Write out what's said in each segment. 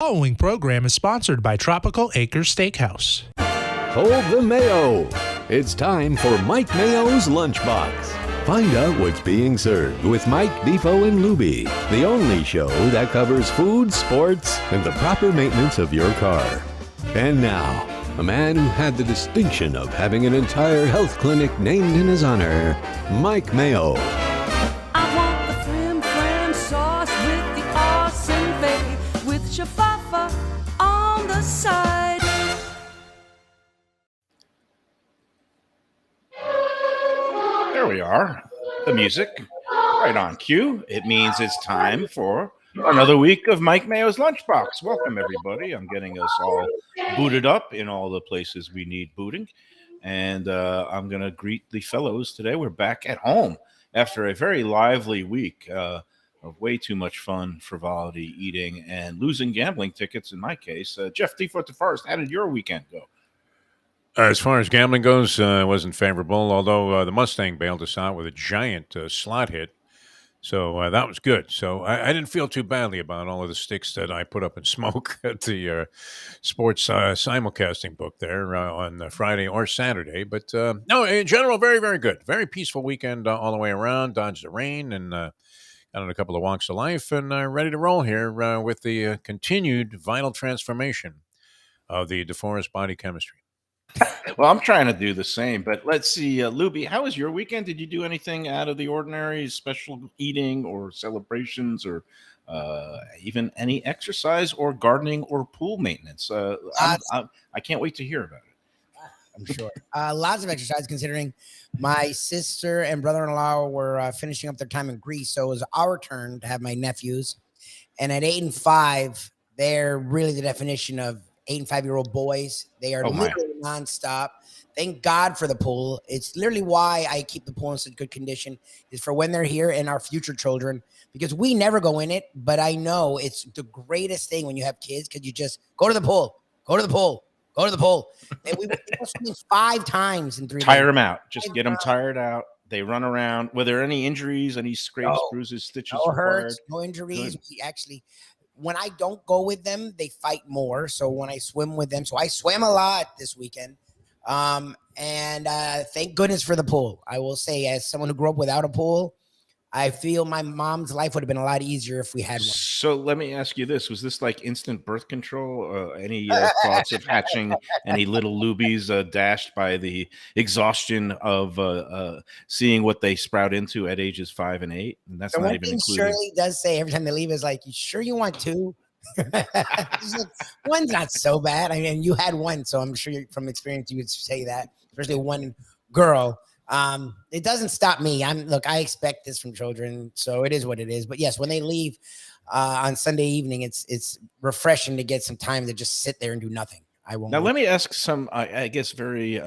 Following program is sponsored by Tropical Acres Steakhouse. Hold the Mayo. It's time for Mike Mayo's Lunchbox. Find out what's being served with Mike, Defo and Lubie, the only show that covers food, sports, and the proper maintenance of your car. And now, a man who had the distinction of having an entire health clinic named in his honor, Mike Mayo. I want the flim flam sauce with the awesome fave with shafafa on the side. There we are. The music right on cue. It means it's time for another week of Mike Mayo's Lunchbox. Welcome, everybody. I'm getting us all booted up in all the places we need booting. And I'm going to greet the fellows today. We're back at home after a very lively week of way too much fun, frivolity, eating, and losing gambling tickets in my case. Jeff Defo the Forest, how did your weekend go? As far as gambling goes, it wasn't favorable, although the Mustang bailed us out with a giant slot hit. So that was good. So I didn't feel too badly about all of the sticks that I put up in smoke at the sports simulcasting book there on Friday or Saturday. But no, in general, very, very good. Very peaceful weekend all the way around. Dodged the rain and got on a couple of walks of life and ready to roll here with the continued vital transformation of the DeForest body chemistry. Well, I'm trying to do the same, but let's see. Lubie, how was your weekend? Did you do anything out of the ordinary, special eating or celebrations or even any exercise or gardening or pool maintenance? I can't wait to hear about it. I'm sure. Lots of exercise considering my sister and brother-in-law were finishing up their time in Greece. So it was our turn to have my nephews. And at 8 and 5, they're really the definition of 8 and 5-year-old boys. They are literally nonstop. Thank God for the pool. It's literally why I keep the pool in such good condition, is for when they're here and our future children, because we never go in it. But I know it's the greatest thing when you have kids, because you just go to the pool, go to the pool, go to the pool. And we went 5 times in 3 days. Tire them out. Just get them tired out. They run around. Were there any injuries, any scrapes, bruises, stitches? No hurts, no injuries. Good. We actually... When I don't go with them, they fight more. So when I swim with them, so I swam a lot this weekend. And thank goodness for the pool. I will say, as someone who grew up without a pool, I feel my mom's life would have been a lot easier if we had one. So let me ask you this. Was this like instant birth control? Any thoughts of hatching any little lubies dashed by the exhaustion of seeing what they sprout into at ages 5 and 8? And that's not even included. Shirley does say every time they leave is like, you sure you want 2? Like, one's not so bad. I mean, you had one, so I'm sure from experience you would say that, especially one girl. It doesn't stop me. I expect this from children, so it is what it is. But yes, when they leave on Sunday evening, it's refreshing to get some time to just sit there and do nothing. I won't. Now, let me ask some, I guess, very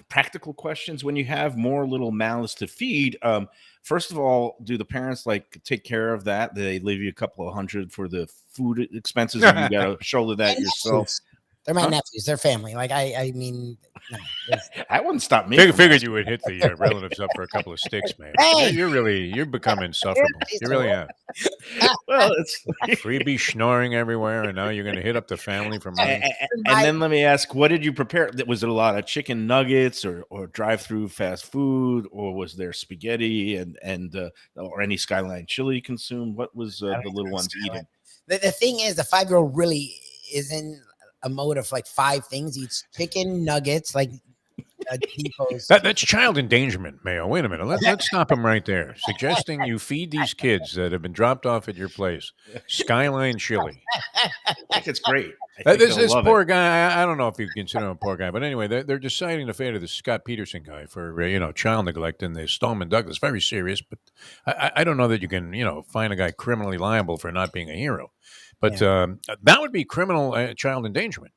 practical questions. When you have more little mouths to feed, first of all, do the parents take care of that? They leave you a couple of $100 for the food expenses, and you got to shoulder that yourself? They're my nephews. They're family. Like, I mean, no, that wouldn't stop me. Figured you would hit the relatives up for a couple of sticks, man. Hey! You're becoming insufferable. You really are. Well, it's freebie schnoring everywhere, and now you're going to hit up the family for money. And then let me ask, what did you prepare? Was it a lot of chicken nuggets or drive-through fast food, or was there spaghetti and or any Skyline chili consumed? What was the little ones eating? The thing is, the 5-year-old really is in a mode of like 5 things. He eats chicken nuggets, like that's child endangerment, Mayo. Wait a minute. Let's stop him right there. Suggesting you feed these kids that have been dropped off at your place Skyline chili. I think it's great. This poor guy, I don't know if you consider him a poor guy, but anyway, they're deciding the fate of the Scott Peterson guy for child neglect in the Stoneman Douglas. Very serious, but I don't know that you can find a guy criminally liable for not being a hero. But that would be criminal child endangerment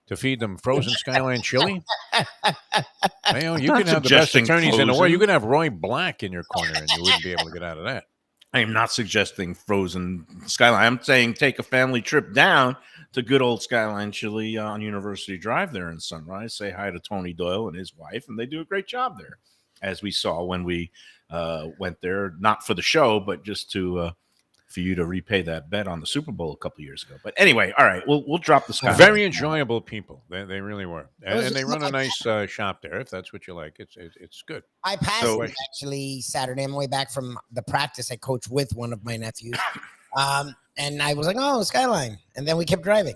to feed them frozen Skyline chili. Mayo, you can have the best attorneys in the world. You can have Roy Black in your corner, and you wouldn't be able to get out of that. I am not suggesting frozen Skyline. I'm saying take a family trip down to good old Skyline Chili on University Drive there in Sunrise. Say hi to Tony Doyle and his wife, and they do a great job there, as we saw when we went there, not for the show, but just to for you to repay that bet on the Super Bowl a couple years ago. But anyway, all right, we'll drop the sky. Very enjoyable people. They really were, was and they just run a like- nice shop there. If that's what you like, it's good. I passed So- it actually Saturday on my way back from the practice I coach with one of my nephews. And I was like, oh, Skyline. And then we kept driving.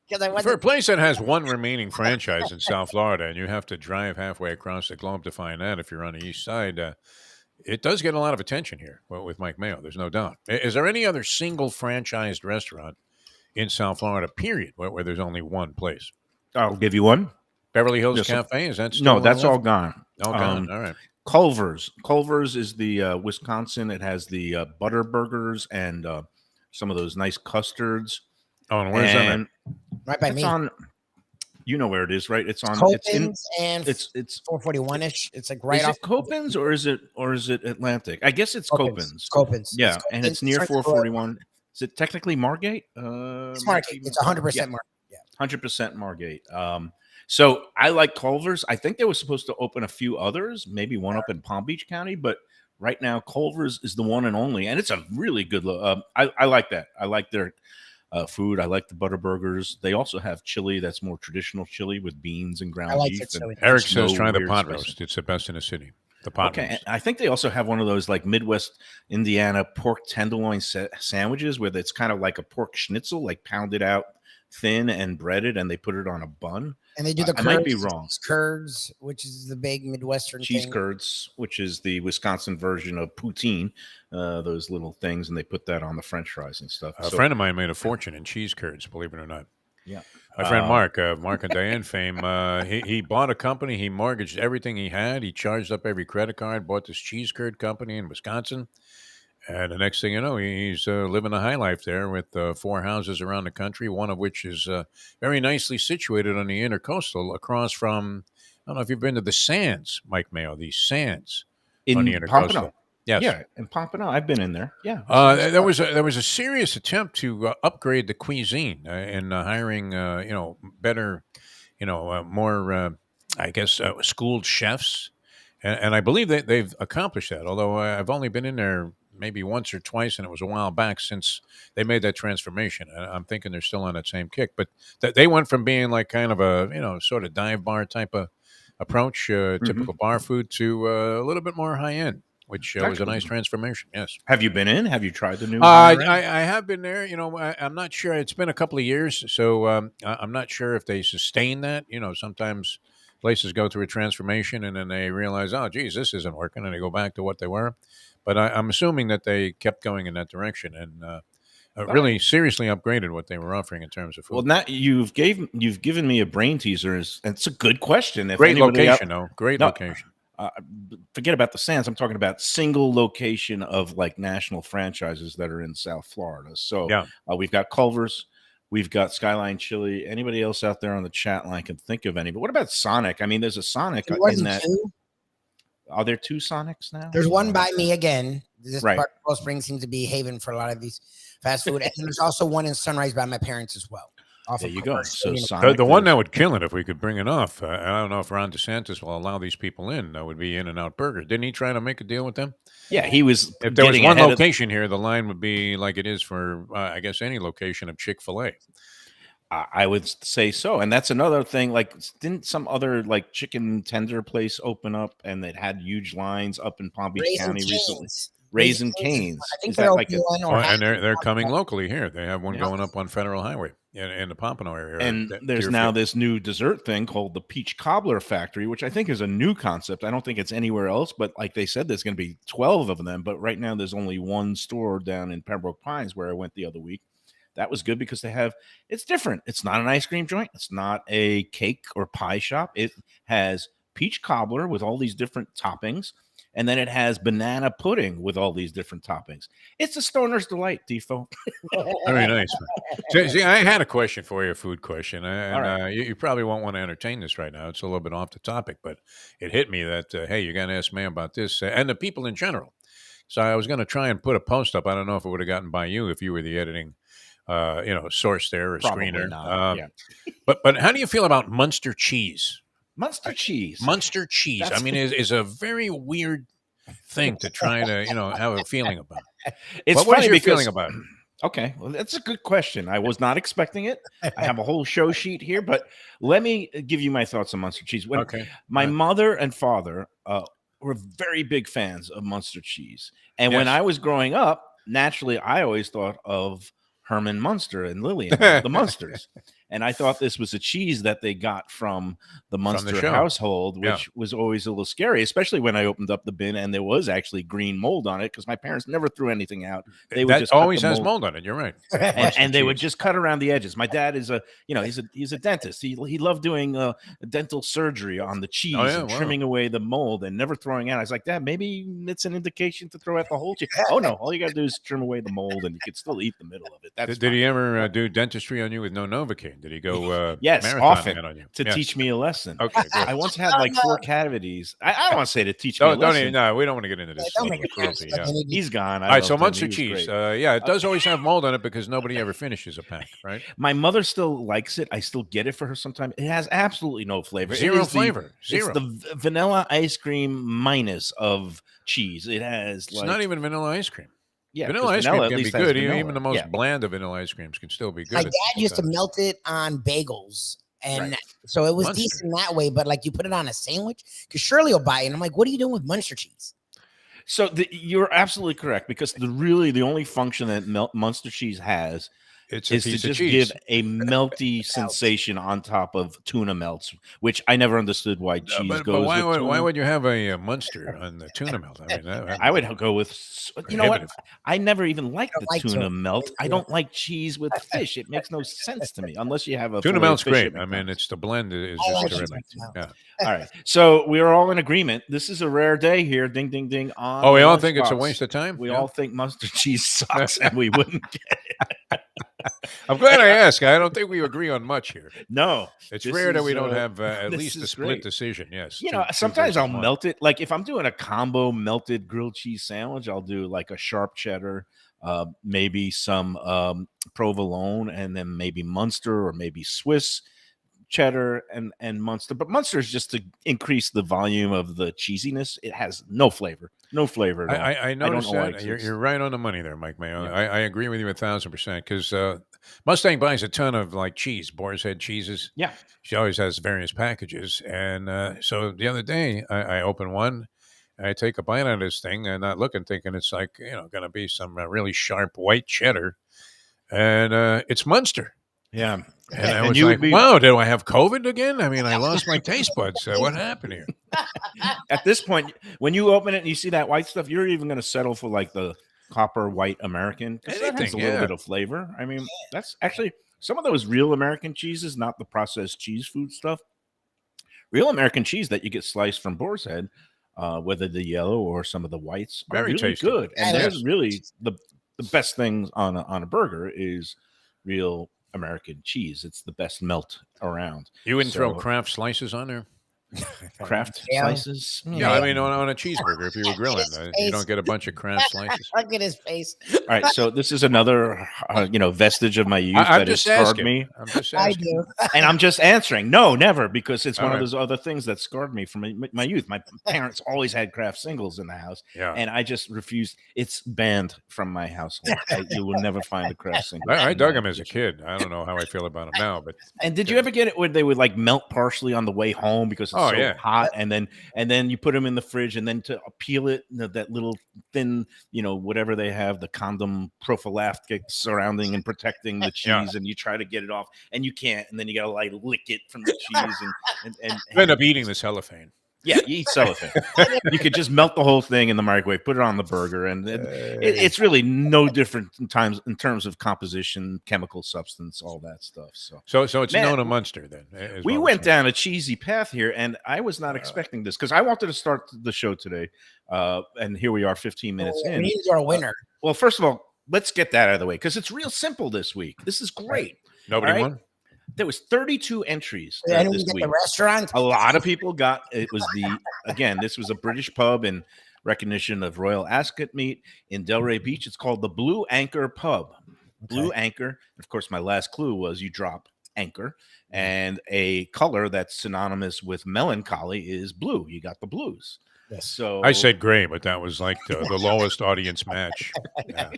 'Cause I For a wasn't, place that has one remaining franchise in South Florida, and you have to drive halfway across the globe to find that if you're on the east side, it does get a lot of attention here with Mike Mayo. There's no doubt. Is there any other single franchised restaurant in South Florida, period, where there's only one place? I'll give you one. Beverly Hills Yes, sir. Cafe? Is that still No, one that's left? all gone. All gone. All right. Culver's. Culver's is the Wisconsin. It has the butter burgers and some of those nice custards. Oh, and where's that? at? And right by it's me. on. You know where it is, right? It's on. It's in. Copens and It's 441-ish. It's like right is off it Copens or is it Atlantic? I guess it's Copens. Copens. Yeah, and it's near right before- 441. Is it technically Margate? It's Margate. It's 100% Margate. 100% Margate. So I like Culver's. I think they were supposed to open a few others, maybe one up in Palm Beach County, but right now Culver's is the one and only, and it's a really good. I like that. I like their food. I like the butter burgers. They also have chili that's more traditional chili with beans and ground I like beef. it, and chili. Eric it's says no try the weird pot spice. roast. It's the best in the city. The pot Okay, and roast. I think they also have one of those like Midwest Indiana pork tenderloin sandwiches where it's kind of like a pork schnitzel, like pounded out thin and breaded, and they put it on a bun. And they do the I curds, might be wrong. curds, which is the big Midwestern Cheese thing. curds, which is the Wisconsin version of poutine, those little things, and they put that on the French fries and stuff. A friend of mine made a fortune in cheese curds, believe it or not. Yeah. My friend Mark and Diane fame, he bought a company. He mortgaged everything he had. He charged up every credit card, bought this cheese curd company in Wisconsin. And the next thing you know, he's living a high life there with 4 houses around the country, one of which is very nicely situated on the intercoastal across from, I don't know if you've been to the Sands, Mike Mayo, the Sands on the in intercoastal. Pompano. Yes. Yeah, in Pompano. I've been in there. Yeah. There was a serious attempt to upgrade the cuisine and hiring better, more I guess schooled chefs, and I believe that they've accomplished that. Although I've only been in there maybe once or twice, and it was a while back since they made that transformation. I'm thinking they're still on that same kick, but they went from being like kind of a sort of dive bar type of approach, typical bar food, to a little bit more high end. Which was a nice transformation. Yes. Have you been in? Have you tried the new? I have been there. I'm not sure. It's been a couple of years, so I'm not sure if they sustain that. Sometimes places go through a transformation and then they realize, oh, geez, this isn't working, and they go back to what they were. But I'm assuming that they kept going in that direction and really seriously upgraded what they were offering in terms of food. Well, now you've given me a brain teaser. And it's a good question. If Great anybody location, though. Great No, location. Forget about the Sands. I'm talking about single location of like national franchises that are in South Florida. So Yeah. we've got Culver's, we've got Skyline Chili. Anybody else out there on the chat line can think of any? But what about Sonic? I mean, there's a Sonic There in wasn't that. two. Are there 2 Sonics now? There's one by me again. This Right. part of Coral Springs seems to be a haven for a lot of these fast food. And there's also one in Sunrise by my parents as well. Off There of you go. Coral So Springs. Sonic, The one there's- that would kill it if we could bring it off. I don't know if Ron DeSantis will allow these people in. That would be In-N-Out Burger. Didn't he try to make a deal with them? yeah, he was. If there was getting one ahead of- location here, the line would be like it is for, I guess, any location of Chick-fil-A. I would say so, and that's another thing. Like, didn't some other like chicken tender place open up, and it had huge lines up in Palm Beach Raising County recently? Cane's. Raising Raising Cane's Cane's. is- I think Is they're that open like a, one or Oh, half and they're one. coming locally here. They have one Yeah. going up on Federal Highway in the Pompano area. and That- there's Deerfield. now this new dessert thing called the Peach Cobbler Factory, which I think is a new concept. I don't think it's anywhere else, but like they said, there's going to be 12 of them. But right now, there's only one store down in Pembroke Pines where I went the other week. That was good because it's different. It's not an ice cream joint. It's not a cake or pie shop. It has peach cobbler with all these different toppings. And then it has banana pudding with all these different toppings. It's a stoner's delight, Defo. Very nice. See, I had a question for you, a food question. And All right. you probably won't want to entertain this right now. It's a little bit off the topic, but it hit me that, hey, you got to ask me about this and the people in general. So I was going to try and put a post up. I don't know if it would have gotten by you if you were the editing source there or Probably screener. not, yeah. But how do you feel about Munster cheese? Munster cheese. Munster cheese. I That's- mean, is a very weird thing to try to have a feeling about. It's What is funny your because feeling about it? okay, well, that's a good question. I was not expecting it. I have a whole show sheet here, but let me give you my thoughts on Munster cheese. When Okay. my mother and father were very big fans of Munster cheese, and when Yes. I was growing up, naturally, I always thought of Herman Munster and Lillian, the Munsters. And I thought this was a cheese that they got from the Munster show. household, Yeah. which was always a little scary, especially when I opened up the bin and there was actually green mold on it because my parents never threw anything out. They would That just cut always the has mold on it. You're right. and they would just cut around the edges. My dad is he's a dentist. He loved doing dental surgery on the cheese and trimming away the mold and never throwing out. I was like, Dad, maybe it's an indication to throw out the whole cheese. Oh no, all you got to do is trim away the mold and you can still eat the middle of it. That's Did he ever do dentistry on you with no Novocaine? Did he go yes, marathoning often it on you? to teach me a lesson. Okay, good. I once had like 4 cavities. I don't want to say to teach me a Don't lesson. even, no, we don't want to get into this. Don't make it cruelty, worse. yeah. He's gone. All right, so loved him. Munster He was cheese. great. Yeah, it does always have mold on it because nobody ever finishes a pack, right? My mother still likes it. I still get it for her sometimes. It has absolutely no flavor. It Zero is flavor. Zero. It's the vanilla ice cream minus of cheese. It has It's not even vanilla ice cream. yeah, Vanilla 'cause ice cream at can be least has good. vanilla. Even the most Yeah. bland of vanilla ice creams can still be good. My at dad the used to time. melt it on bagels. And Right. so it was Munster. decent that way, but like you put it on a sandwich because Shirley will buy it. And I'm like, what are you doing with Munster cheese? So you're absolutely correct because the only function that Munster cheese has It's a is to piece of just cheese. give a melty sensation on top of tuna melts, which I never understood why cheese But goes why with tuna. would you have a Munster on the tuna melt? I mean, I would go with you know what? Prohibitive. I never even liked I the don't like tuna tuna. melt. I don't like cheese with fish. It makes no sense to me unless you have a tuna fillet of melt's fish great. at I mean, McDonald's. it's the blend is I just like terrific. tuna melt. Yeah. All right. So we are all in agreement. This is a rare day here. Ding, ding, ding. On Oh, we the all think it's a Lunchbox. waste of time. We Yeah. all think mustard cheese sucks, and we wouldn't get I'm glad I asked. I don't think we agree on much here. no. It's This rare that is, we don't have at this least a is split great. decision. Yes. You two- know, two sometimes I'll versus one. melt it. Like if I'm doing a combo melted grilled cheese sandwich, I'll do like a sharp cheddar, maybe some provolone, and then maybe Munster or maybe Swiss cheddar and Munster. But Munster is just to increase the volume of the cheesiness. It has no flavor, no flavor at all. I noticed know why it that. exists. You're right on the money there, Mike Mayo. Yeah. I agree with you 1,000% because Mustang buys a ton of like cheese, Boar's Head cheeses. Yeah. She always has various packages. And so the other day I open one, I take a bite out of this thing and not looking, thinking it's like, going to be some really sharp white cheddar. And it's Munster. Yeah. And I And was you would like, be- wow, did I have COVID again? I mean, I lost my taste buds. What happened here? At this point, when you open it and you see that white stuff, you're even going to settle for like the copper white American. 'Cause that has Anything, a little yeah. bit of flavor. I mean, that's actually some of those real American cheeses, not the processed cheese food stuff. Real American cheese that you get sliced from Boar's Head, whether the yellow or some of the whites, are Very really tasty. good. And Yeah, there's really the best thing on a burger is real American cheese. It's the best melt around. You wouldn't throw So- Kraft slices on there? Craft Yeah. slices. Yeah, I mean, on a cheeseburger, if you were grilling, His you face. don't get a bunch of Kraft slices. Look at his face. All right, so this is another, vestige of my youth I'm that has just scarred asking. me, I'm just I asking. do. and I'm just answering, no, never, because it's All one right. of those other things that scarred me from my youth. My parents always had Kraft singles in the house, Yeah. and I just refused. It's banned from my household. You will never find a Kraft single. I in dug my them as a kitchen. kid. I don't know how I feel about them now, but And did you ever get it where they would like melt partially on the way home because it's Oh, so yeah. hot, and then you put them in the fridge, and then to peel it, that little thin, whatever they have, the condom prophylactic surrounding and protecting the cheese, Yeah. and you try to get it off, and you can't, and then you gotta like lick it from the cheese, and you end up eating the cellophane. yeah, you eat cellophane. You could just melt the whole thing in the microwave, put it on the burger, and it's really no different in terms of composition, chemical substance, all that stuff. So. So it's Man, known a Munster then. is We what we're went saying. down a cheesy path here, and I was not expecting this because I wanted to start the show today, and here we are, 15 minutes We in. need to go a winner. Well, first of all, let's get that out of the way because it's real simple this week. This is great. Nobody all right? won? There was 32 entries Did anyone this get week. the restaurant? A lot of people got it. Was this was a British pub in recognition of Royal Ascot meat in Delray Beach. It's called the Blue Anchor Pub. Blue Anchor. Of course, my last clue was you drop anchor, and a color that's synonymous with melancholy is blue. You got the blues. Yes. So I said gray, but that was like the lowest audience match. Yeah.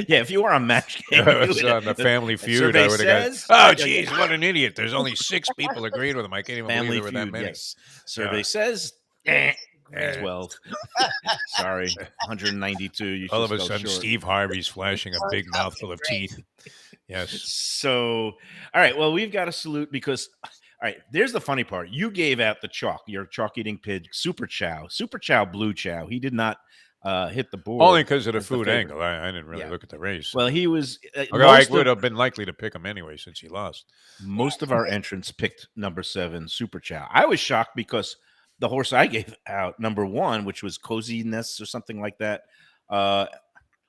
yeah, if you were on Match Game, It you was would- on the Family Feud. survey I would have got, says, oh, geez, what an idiot. There's only 6 people agreed with him. I can't even believe Family there were that Feud. many. Yes, survey Yeah. says Eh. 12. Sorry, 192. You All just of a fell sudden, short. Steve Harvey's flashing a big mouthful of teeth. Yes. So, all right. Well, we've got to salute because, all right, there's the funny part. You gave out the chalk, your chalk eating pig, Super Chow, Blue Chow. He did not hit the board. Only because of the as food favorite. angle. I didn't really Yeah. look at the race. Well, he was. Although I would have been likely to pick him anyway since he lost. Most of our entrants picked number 7, Super Chow. I was shocked because the horse I gave out, number 1, which was Coziness or something like that.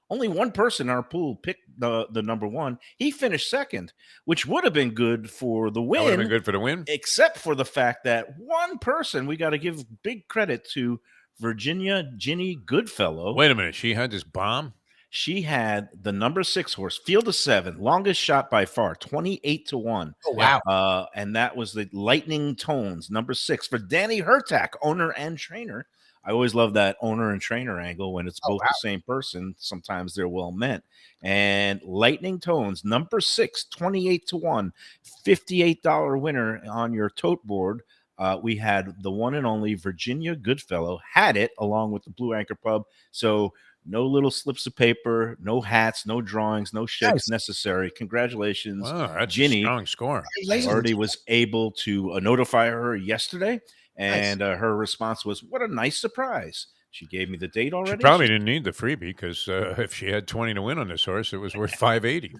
Only one person in our pool picked the number 1. He finished second, which would have been good for the That would have win, been good for the win. except for the fact that one person, we got to give big credit to Virginia Ginny Goodfellow. Wait a minute. She had this bomb? She had the number 6 horse, Field of 7, longest shot by far, 28-1. Oh, wow. And that was the Lightning Tones, number 6 for Danny Hertak, owner and trainer. I always love that owner and trainer angle when it's both the same person. Sometimes they're well meant. And Lightning Tones, number 6, 28-1, $58 winner on your tote board. We had the one and only Virginia Goodfellow had it along with the Blue Anchor Pub. So no little slips of paper, no hats, no drawings, no shakes necessary. Congratulations, Wow, that's Ginny. a strong score. I already was able to notify her yesterday, and her response was, "What a nice surprise." She gave me the date already. She probably didn't need the freebie because if she had 20 to win on this horse, it was worth 580.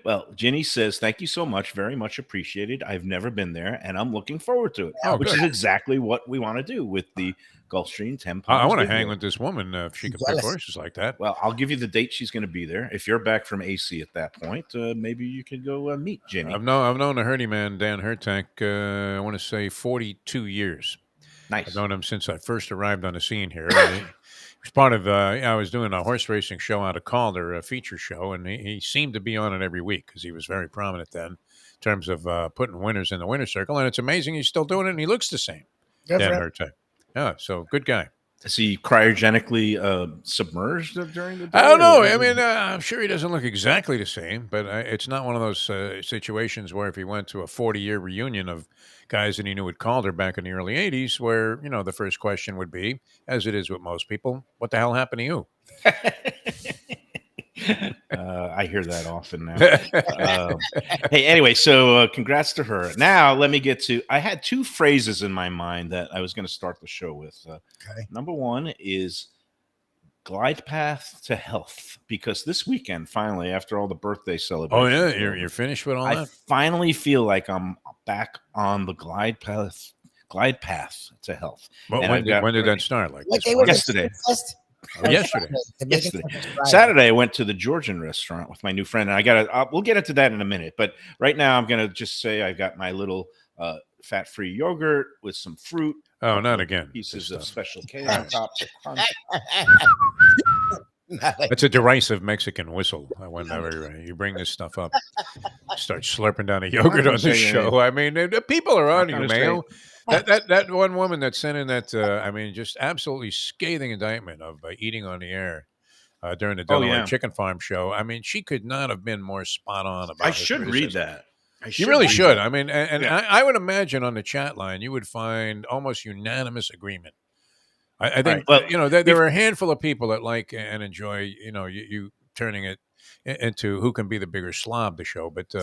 Well, Ginny says, "Thank you so much. Very much appreciated. I've never been there, and I'm looking forward to it." Oh, which good. is exactly what we want to do with the Gulfstream 10 I pounds. want to hang with this woman if she could pick Jealous. horses like that. Well, I'll give you the date she's going to be there. If you're back from AC at that point, maybe you could go meet Ginny. I've known the Hurdy man, Dan Hertank, I want to say 42 years. Nice. I've known him since I first arrived on the scene here. He was part of, I was doing a horse racing show out of Calder, a feature show, and he seemed to be on it every week because he was very prominent then in terms of putting winners in the winner's circle. And it's amazing he's still doing it, and he looks the same. Good Dan for him. Hertank. Yeah, so good guy. Is he cryogenically submerged during the day? I don't know. or- I mean, I'm sure he doesn't look exactly the same, but it's not one of those situations where if he went to a 40-year reunion of guys that he knew at Calder back in the early 80s, where, the first question would be, as it is with most people, what the hell happened to you? I hear that often now. Hey, anyway, so congrats to her. Now, let me get to, I had 2 phrases in my mind that I was going to start the show with. Okay. Number 1 is glide path to health, because this weekend, finally, after all the birthday Oh, celebrations, yeah? You're finished with all I that? finally feel like I'm back on the glide path to health. Well, and when I've got did ready- that start? Like What this day month? was Yesterday. Oh, yesterday. Saturday, I went to the Georgian restaurant with my new friend, and we'll get into that in a minute. But right now, I'm going to just say I got my little fat-free yogurt with some fruit. Oh, not again. Pieces This of stuff. Special K on top. That's a derisive Mexican whistle. Whenever you bring this stuff up, start slurping down a yogurt on this show. I mean, the people are on you, gonna say Mayo. That one woman that sent in that, just absolutely scathing indictment of eating on the air during the Delaware yeah. Chicken Farm show. I mean, she could not have been more spot on about I her should read criticism. that. You really read should. that. I mean, and Yeah. I would imagine on the chat line, you would find almost unanimous agreement. I think, Right. Well, there are a handful of people that like and enjoy, you turning it into who can be the bigger slob, the show. But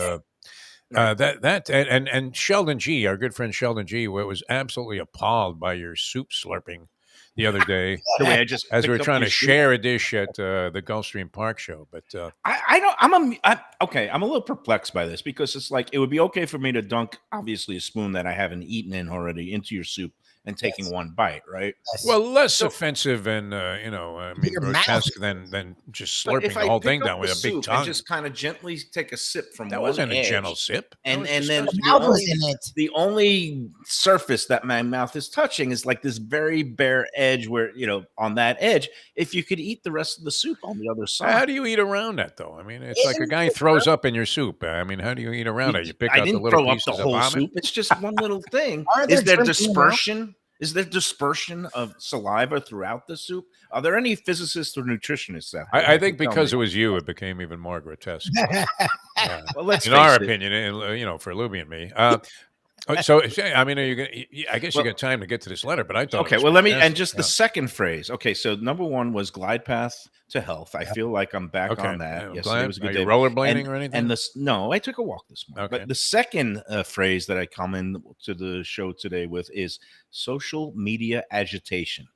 and Sheldon G, our good friend Sheldon G, was absolutely appalled by your soup slurping the other day The way I just as we were picked up trying your to soup. share a dish at the Gulfstream Park show. But I don't. I'm a little perplexed by this, because it's like it would be okay for me to dunk obviously a spoon that I haven't eaten in already into your soup and taking one bite, right? well, less offensive and Bigger mouth. grotesque than just But slurping if the I whole pick thing up down with the a big soup tongue. and just kind of gently take a sip from That one wasn't a edge, gentle sip. That and was and just then a- The the mouth was only, in it. the only surface that my mouth is touching is like this very bare edge where, on that edge, if you could eat the rest of the soup on the other how side. do you eat around that, though? I mean, it's like a guy throws up in your soup. I mean, how do you eat around it? You pick I out the didn't little throw up pieces the of whole vomit. soup. It's just one little thing. Aren't Is there there shrimp in your mouth? dispersion? Is there dispersion of saliva throughout the soup? Are there any physicists or nutritionists out there? I think because it was you, it became even more grotesque. Yeah. Well, let's in our face it. opinion, for Lubie and me. I mean, are you gonna? I guess you got time to get to this letter, but I thought. Okay, it was well, let me, and fantastic. just the second phrase. Okay, so number one was glide path to health. I feel like I'm back on that. I'm Yesterday glad. was a good Are day. you rollerblading And, or anything? and this, no, I took a walk this morning. Okay. But the second phrase that I come in to the show today with is social media agitation.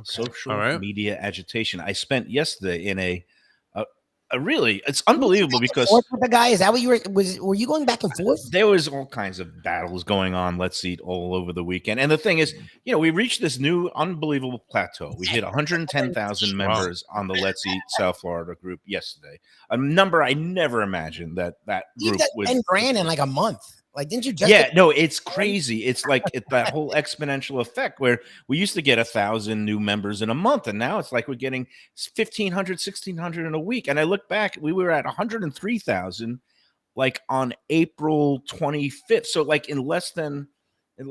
Social All right. media agitation. I spent yesterday in a really, it's unbelievable because With the guy, is that what you were you going back and forth? there was all kinds of battles going on. Let's Eat all over the weekend. And the thing is, we reached this new unbelievable plateau. We hit 110,000 members on the Let's Eat South Florida group yesterday. A number I never imagined that You group got would. 10 grand in like a month. Like, didn't you just? Yeah, no, it's crazy. It's like that whole exponential effect where we used to get 1,000 new members in a month, and now it's like we're getting 1,500, 1,600 in a week. And I look back, we were at 103,000 like on April 25th. So like in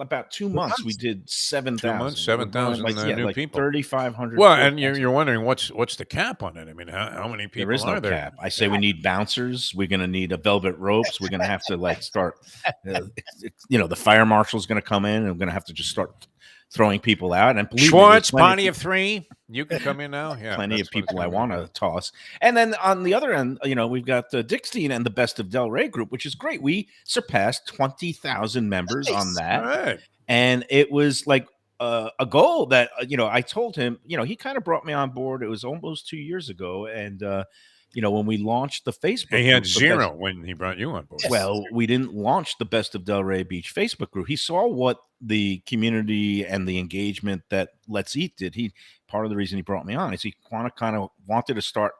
about 2 months, we did 7,000. 2 months, 7,000 new people. 3,500. Well, and you're wondering what's the cap on it? I mean, how many people There is no are there? cap. I say we need bouncers. We're going to need a velvet ropes. We're going to have to start. The fire marshal's going to come in, and we're going to have to just start throwing people out. And believe me, Schwartz, there's plenty Bonnie of three. You can come in now. Yeah, plenty of that's what it's people I gonna want be. to toss. And then on the other end, we've got the Dickstein and the Best of Del Rey group, which is great. We surpassed 20,000 members on that. All right. And it was like a goal that, I told him, he kind of brought me on board. It was almost 2 years ago. And, when we launched the Facebook He had group, the zero Best- when he brought you on board. well, we didn't launch the Best of Delray Beach Facebook group. He saw what the community and the engagement that Let's Eat did. Part of the reason he brought me on is he kind of wanted to start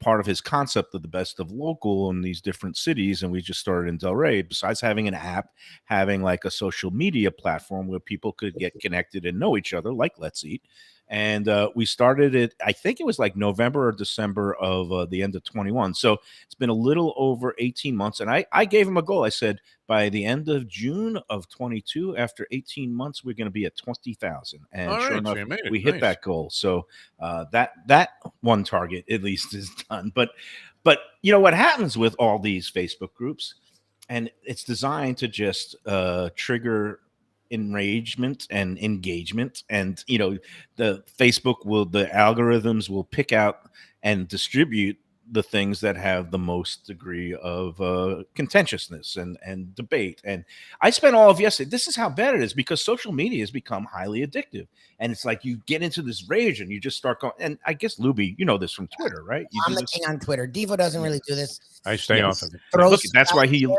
part of his concept of the best of local in these different cities. And we just started in Delray. Besides having an app, having like a social media platform where people could get connected and know each other, like Let's Eat. And we started it, I think it was like November or December of the end of 21. So it's been a little over 18 months. And I gave him a goal. I said, by the end of June of 22, after 18 months, we're going to be at 20,000. And All sure right, enough, so you made it. we hit Nice. that goal. So that one target at least is done. But what happens with all these Facebook groups, and it's designed to just trigger enragement and engagement, and the algorithms will pick out and distribute the things that have the most degree of contentiousness and debate. And I spent all of yesterday, this is how bad it is, because social media has become highly addictive, and it's like you get into this rage and you just start going. And I guess Lubie, you know this from Twitter, right? You I'm do the this. king on Twitter. Defo doesn't really do this. I stay Yes. off of it. Throws Look, that's stuff why out he there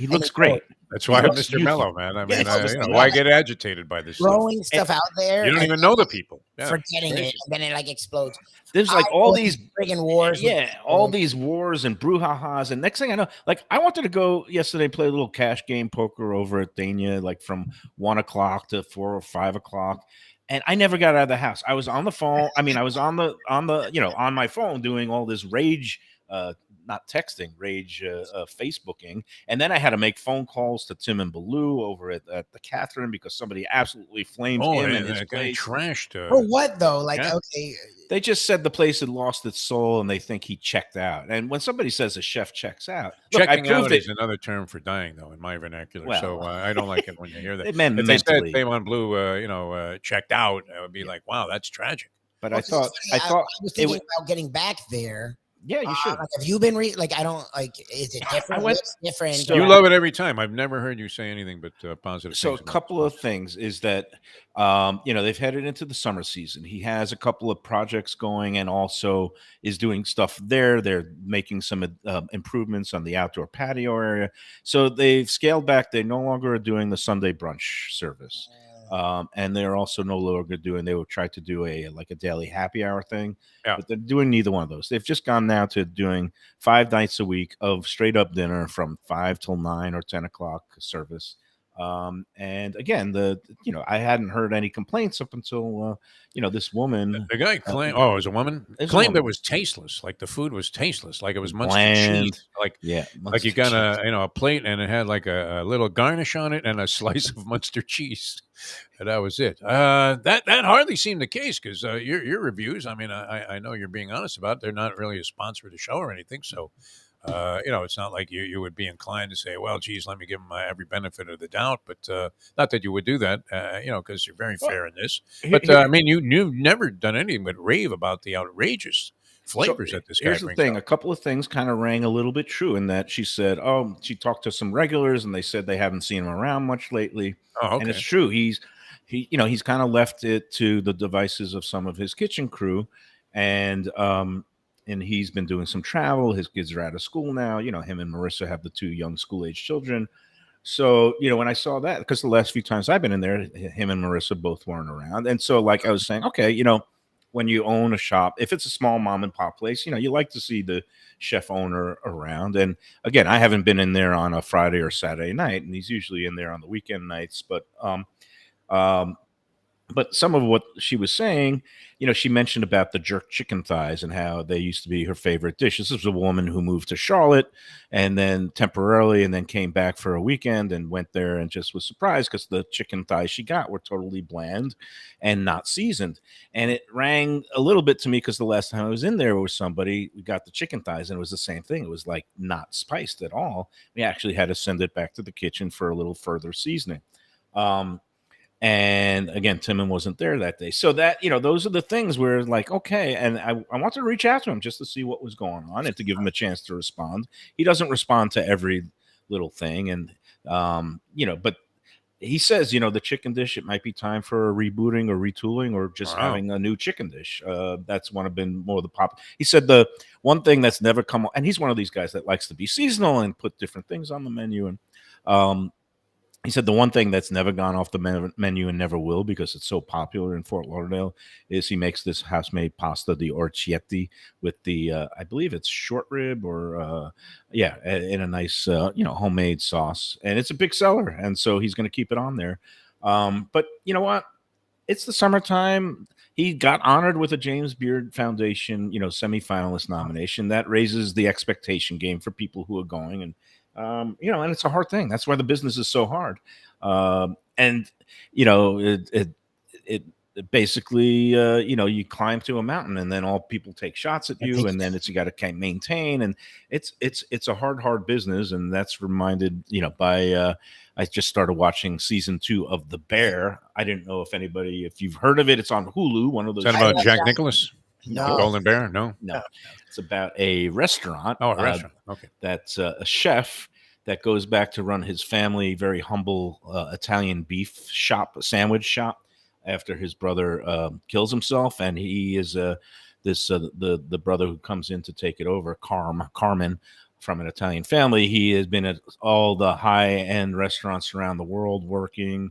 looks and great. That's why I'm looks Mr. youthful. Mellow, man. I mean, Yeah, why get agitated by this stuff? throwing stuff out there. You don't and even know the people. Yeah. forgetting Crazy. it, and then it like explodes. There's like I all was these friggin' wars. with- all these wars and brouhahas, and next thing I know, like I wanted to go yesterday play a little cash game poker over at Dania, like from 1 o'clock to 4 or 5 o'clock, and I never got out of the house. I was on the phone. I mean, I was on my phone doing all this rage, not texting, rage Facebooking, and then I had to make phone calls to Tim and Baloo over at the Catherine because somebody absolutely flamed Oh, him and and his that guy place. trashed. For what though? Like, Yeah. okay, They just said the place had lost its soul and they think he checked out. And when somebody says a chef checks out, look, I Checking out proved it. is another term for dying, though, in my vernacular. Well, so I don't like it when you hear that. It meant If they said mentally. Dave on Blue, checked out, I would be like, wow, that's tragic. But well, I thought I was it thinking would. about getting back there. Yeah, you should. Like, have you been I don't like. Is it different? went- What's different? So- You love it every time. I've never heard you say anything but positive So a things. about couple this of things is that they've headed into the summer season. He has a couple of projects going and also is doing stuff there. They're making some improvements on the outdoor patio area. So they've scaled back. They no longer are doing the Sunday brunch service. And they're also no longer doing, they will try to do a daily happy hour thing, Yeah. but they're doing neither one of those. They've just gone now to doing 5 nights a week of straight up dinner from 5 till 9 or 10 o'clock service. And again, I hadn't heard any complaints up until this woman. The guy claimed, oh, it was a woman, It was a claimed it woman. was tasteless. Like the food was tasteless, like it was Munster Bland. cheese. Like Yeah, like you Munster got cheese. a plate and it had like a little garnish on it and a slice of Munster cheese, and that was it. That hardly seemed the case because your reviews. I mean, I know you're being honest about it. They're not really a sponsor of the show or anything, so. It's not like you would be inclined to say, well, geez, let me give them every benefit of the doubt. But not that you would do that, because you're very fair in this. But I mean, you've never done anything but rave about the outrageous flavors that this guy Here's the brings thing: up. a couple of things kind of rang a little bit true in that she said, "Oh, she talked to some regulars, and they said they haven't seen him around much lately." Oh, And it's okay. true. He's kind of left it to the devices of some of his kitchen crew, and he's been doing some travel. His kids are out of school now. Him and Marissa have the two young school age children. So, when I saw that, because the last few times I've been in there, him and Marissa both weren't around. And so, like I was saying, okay, when you own a shop, if it's a small mom and pop place, you like to see the chef owner around. And again, I haven't been in there on a Friday or Saturday night, and he's usually in there on the weekend nights. Um, but some of what she was saying, she mentioned about the jerk chicken thighs and how they used to be her favorite dish. This is a woman who moved to Charlotte and then temporarily and then came back for a weekend and went there and just was surprised because the chicken thighs she got were totally bland and not seasoned. And it rang a little bit to me because the last time I was in there with somebody, we got the chicken thighs and it was the same thing. It was like not spiced at all. We actually had to send it back to the kitchen for a little further seasoning. And again, Timon wasn't there that day. So that, those are the things where like, okay. And I wanted to reach out to him just to see what was going on and to give him a chance to respond. He doesn't respond to every little thing. And, but he says, the chicken dish, it might be time for a rebooting or retooling or just Wow. having a new chicken dish. That's one of been more of the pop. He said the one thing that's never come, and he's one of these guys that likes to be seasonal and put different things on the menu. And, he said the one thing that's never gone off the menu and never will because it's so popular in Fort Lauderdale is he makes this house-made pasta, the orchietti, with the I believe it's short rib or in a nice homemade sauce, and it's a big seller, and so he's going to keep it on there. But you know what? It's the summertime. He got honored with a James Beard Foundation, semifinalist nomination. That raises the expectation game for people who are going and it's a hard thing. That's why the business is so hard. And it basically, you climb to a mountain and then all people take shots at you, and then you got to maintain, and it's a hard business. And that's reminded, by I just started watching season 2 of The Bear. I didn't know if you've heard of it. It's on Hulu. One of those. Is that about Jack Nicklaus? No. The Golden Bear? No. It's about a restaurant. Oh, a restaurant. Okay. That's a chef that goes back to run his family very humble Italian beef shop, a sandwich shop, after his brother kills himself, and he is the brother who comes in to take it over, Carmen, from an Italian family. He has been at all the high-end restaurants around the world working.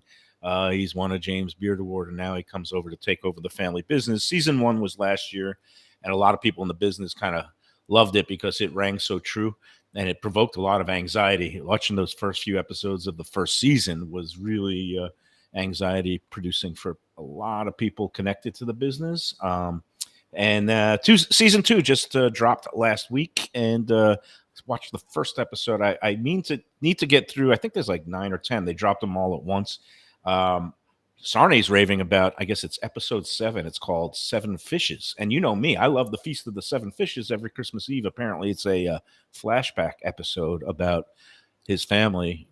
He's won a James Beard Award, and now he comes over to take over the family business. Season 1 was last year, and a lot of people in the business kind of loved it because it rang so true, and it provoked a lot of anxiety. Watching those first few episodes of the first season was really anxiety producing for a lot of people connected to the business. Season 2 just dropped last week, and watched the first episode. I need to get through. I think there's like 9 or 10. They dropped them all at once. Sarni's raving about, I guess it's episode 7. It's called Seven Fishes. And you know me, I love the Feast of the Seven Fishes every Christmas Eve. Apparently it's a flashback episode about his family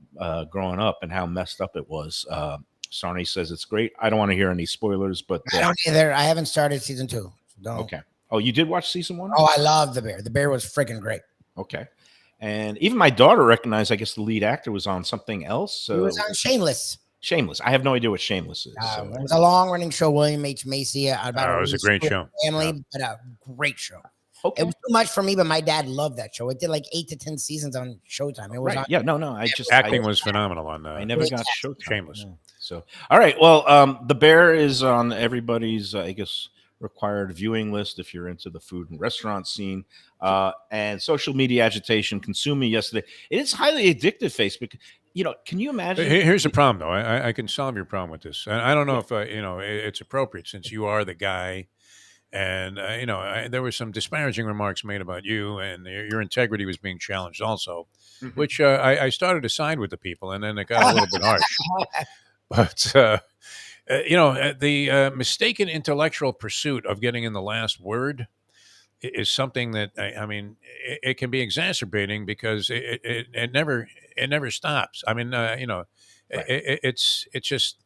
growing up and how messed up it was. Sarni says it's great. I don't want to hear any spoilers, but I don't either. I haven't started season 2. Don't. Okay. Oh, you did watch season 1? Oh, I love The Bear. The Bear was freaking great. Okay. And even my daughter recognized, I guess the lead actor was on something else. So He was on Shameless. Shameless. I have no idea what Shameless is. It was a long-running show. William H. Macy about it was a great show. Family, but a great show. Okay. It was too much for me, but my dad loved that show. It did like 8 to 10 seasons on Showtime. It was Right. on, Yeah. No. Acting was phenomenal on I never got Showtime. Shameless. Yeah. So, all right. Well, The Bear is on everybody's, I guess, required viewing list if you're into the food and restaurant scene. And social media agitation consumed me yesterday. It is highly addictive, Facebook. can you imagine? Here's the problem, though. I can solve your problem with this. And I don't know if it's appropriate since you are the guy. And there were some disparaging remarks made about you, and your integrity was being challenged, also, Mhm. which I started to side with the people, and then it got a little bit harsh. But the mistaken intellectual pursuit of getting in the last word is something that I mean, it can be exacerbating because it never stops. I mean, Right. it's just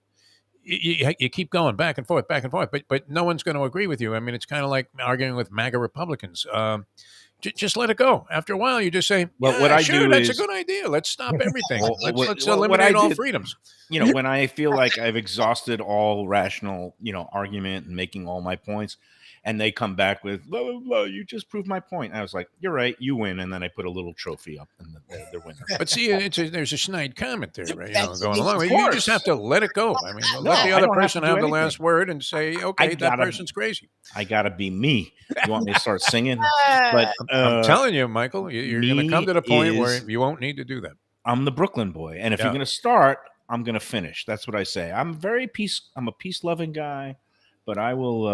you keep going back and forth, but no one's going to agree with you. I mean, it's kind of like arguing with MAGA Republicans. Just let it go. After a while, you just say, Well, "Yeah, what I sure, do that's a is good idea. Let's stop everything. Well, Let's what eliminate I all did, freedoms." when I feel like I've exhausted all rational, argument and making all my points, and they come back with blah blah blah, you just proved my point. I was like, you're right, you win, and then I put a little trophy up, and they're winners. But see, there's a snide comment there, right? That's- Going of along. You course. just have to let it go. I mean, No, let the I other don't have person to do have the anything. last word and say, "Okay, that gotta- person's crazy." I gotta be me. You want me to start singing? But I'm telling you, Michael, you're going to come to the point where is- you won't need to do that. I'm the Brooklyn boy, and if Yeah. you're gonna start, I'm gonna finish. That's what I say. I'm a peace loving guy, but I will,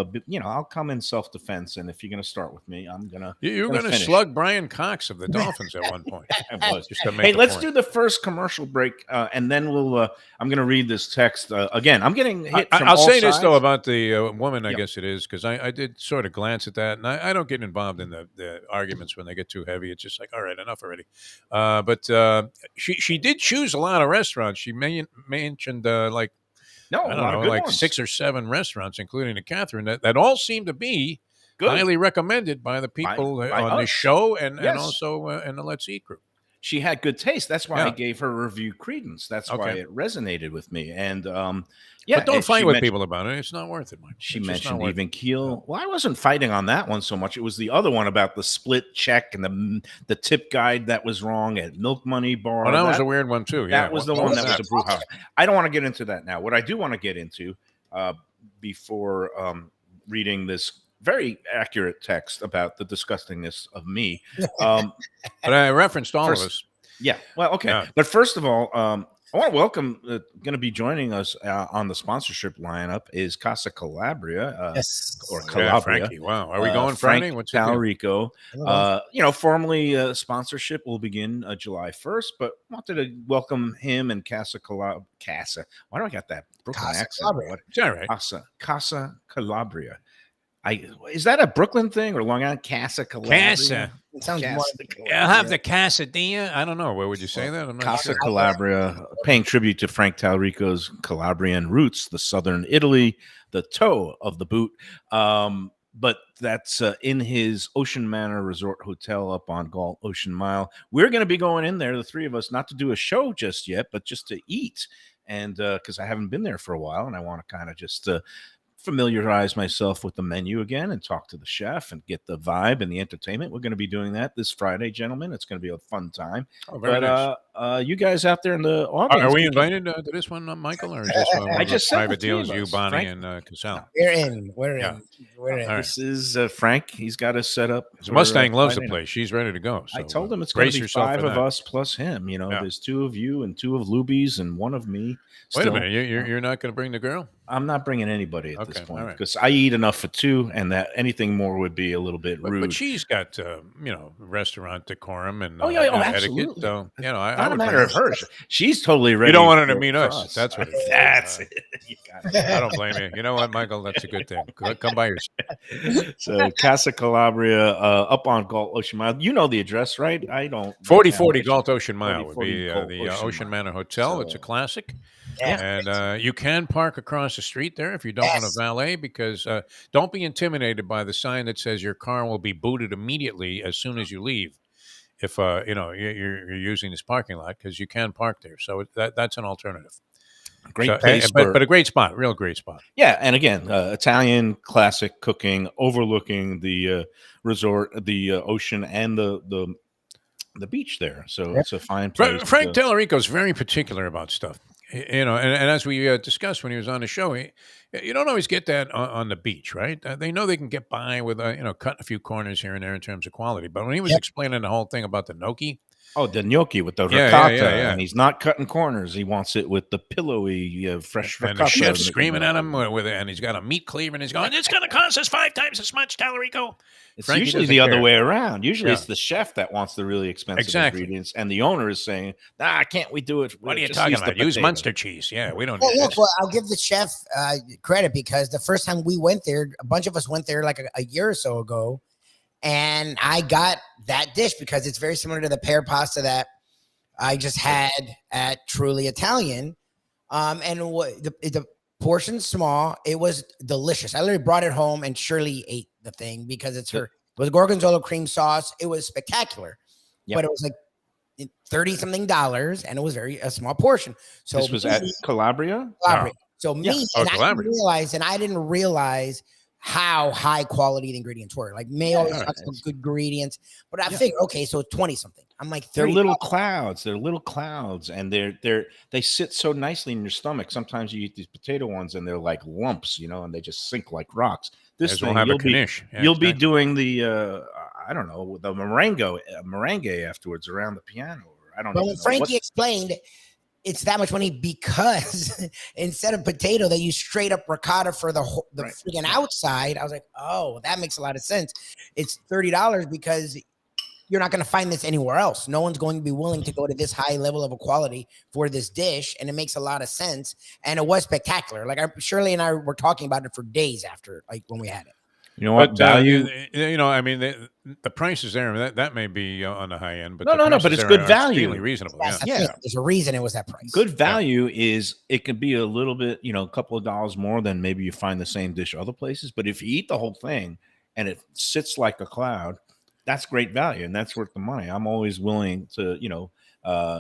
I'll come in self defense. And if you're gonna start with me, I'm gonna. You're gonna going to finish. slug Brian Cox of the Dolphins at one point. I was. Just to make Hey, a let's point. do the first commercial break, and then we'll. I'm going to read this text again. I'm getting hit. From I'll all say this though sides. about the woman. I Yep. guess it is because I did sort of glance at that, and I don't get involved in the arguments when they get too heavy. It's just like, all right, enough already. But she did choose a lot of restaurants. She mentioned like No, I a don't lot know, of good like ones. 6 or 7 restaurants, including the Catherine, that all seem to be Good. highly recommended by the people by on us. this show and Yes. also in the Let's Eat group. She had good taste. That's why I Yeah. gave her review credence. That's why Okay. it resonated with me. And yeah, But don't she fight with mentioned- people about it. It's not worth it, Mike. She It's just not mentioned worth even it. keel. Well, I wasn't fighting on that one so much. It was the other one about the split check and the tip guide that was wrong at Milk Money Bar. Well, that was a weird one too. That was the What one was that was a brew house. I don't want to get into that now. What I do want to get into before reading this very accurate text about the disgustingness of me. But I referenced all First- of us. Yeah. Well, okay. Yeah. But first of all, I want to welcome, going to be joining us on the sponsorship lineup is Casa Calabria. Yes. Or Yeah, Calabria. Frankie. Wow. Are we going Frank Friday? What's the deal? Talrico. Formally sponsorship will begin July 1st, but wanted to welcome him and Casa. Why do I got that Brooklyn Casa accent? Calabria. What? It's all right. Casa Calabria. Is that a Brooklyn thing or Long Island? Casa Calabria. Casa. It sounds more. Casa I'll have the Casadilla. I don't know. Where would you say that? I'm not Casa sure. Calabria, paying tribute to Frank Talrico's Calabrian roots, the southern Italy, the toe of the boot. But that's in his Ocean Manor Resort Hotel up on Galt Ocean Mile. We're going to be going in there, the three of us, not to do a show just yet, but just to eat. And because I haven't been there for a while, and I want to kind of just familiarize myself with the menu again and talk to the chef and get the vibe and the entertainment. We're going to be doing that this Friday, gentlemen. It's going to be a fun time. Oh, very But nice. you guys out there in the audience, Are we invited to this one, Michael, or is this one I just said the private three deals? of You, us, Bonnie, Frank. and Casal. We're in. We're Yeah. in. We're in. All right. This is Frank. He's got us set up. The Mustang loves the Friday night. place. She's ready to go. I So, told him it's going brace to be yourself 5 for of that. us plus him. You know, Yeah. there's 2 of you and 2 of Lubies and 1 of me. Wait a Still, minute. You're not going to bring the girl? I'm not bringing anybody at this Okay, point all right. because I eat enough for 2, and that anything more would be a little bit rude. But she's got restaurant decorum and Oh, yeah, etiquette. absolutely. So I Not would a bring matter her. of her. She's totally ready. You don't want her to for- meet for us. That's what it is. That's it. You got it. I don't blame you. You know what, Michael? That's a good thing. Come by yourself. So Casa Calabria, up on Galt Ocean Mile. You know the address, right? I don't. 4040 Galt Ocean Mile would 4040 be Galt the Ocean Ocean Mile. Manor Hotel. It's a So- classic. Yeah. And you can park across the street there if you don't want Yes. to valet, because don't be intimidated by the sign that says your car will be booted immediately as soon as you leave. If you're using this parking lot, because you can park there, so that's an alternative. Great So, place, but a great spot, real great spot. yeah. And again, Italian classic cooking, overlooking the resort, the ocean, and the beach there. So it's a fine place. Frank Tellerico is very particular about stuff. And as we discussed when he was on the show, you don't always get that on the beach, right? They know they can get by with cutting a few corners here and there in terms of quality. But when he was explaining the whole thing about the gnocchi, Oh, the gnocchi with the Yeah, ricotta, yeah. and he's not cutting corners. He wants it with the pillowy, fresh And ricotta. the chef's screaming at him and he's got a meat cleaver, and he's going, "It's going to cost us 5 times as much, Tallarico." It's Frankie usually doesn't the other care. way around. Usually Yeah. it's the chef that wants the really expensive Exactly. ingredients, and the owner is saying, "Nah, can't we do it? What are you Just talking use the about? Use potato." Munster cheese. Yeah, we don't Well, need look, this. well, I'll give the chef credit because the first time we went there, a bunch of us went there like a year or so ago, and I got that dish because it's very similar to the pear pasta that I just had at Truly Italian. And the portion's small. It was delicious. I literally brought it home, and Shirley ate the thing because it's her. It was gorgonzola cream sauce. It was spectacular, but it was like $30-something, and it was a small portion. So this was at Calabria. Calabria. Oh. So me, Oh, and Calabria. I didn't realize how high quality the ingredients were. Like Mayo always talks about good ingredients, but I figured, okay, so 20 something. I'm like, They're 30. little clouds. They're little clouds, and they sit so nicely in your stomach. Sometimes you eat these potato ones, and they're like lumps, and they just sink like rocks. This thing, We'll have a you'll be knish. Yeah, you'll be doing the I don't know, the merengue afterwards around the piano. I don't But even when know Frankie explained it's that much money because instead of potato, they use straight up ricotta for the freaking outside. I was like, oh, that makes a lot of sense. It's $30 because you're not going to find this anywhere else. No one's going to be willing to go to this high level of a quality for this dish, and it makes a lot of sense. And it was spectacular. Like Shirley and I were talking about it for days after, like when we had it. You know what? But Value. I mean, the prices there that may be on the high end, but No, but it's good value. Extremely reasonable. That's Yeah. the thing. There's a reason it was that price. Good value is it can be a little bit, a couple of dollars more than maybe you find the same dish other places. But if you eat the whole thing and it sits like a cloud, that's great value, and that's worth the money. I'm always willing to,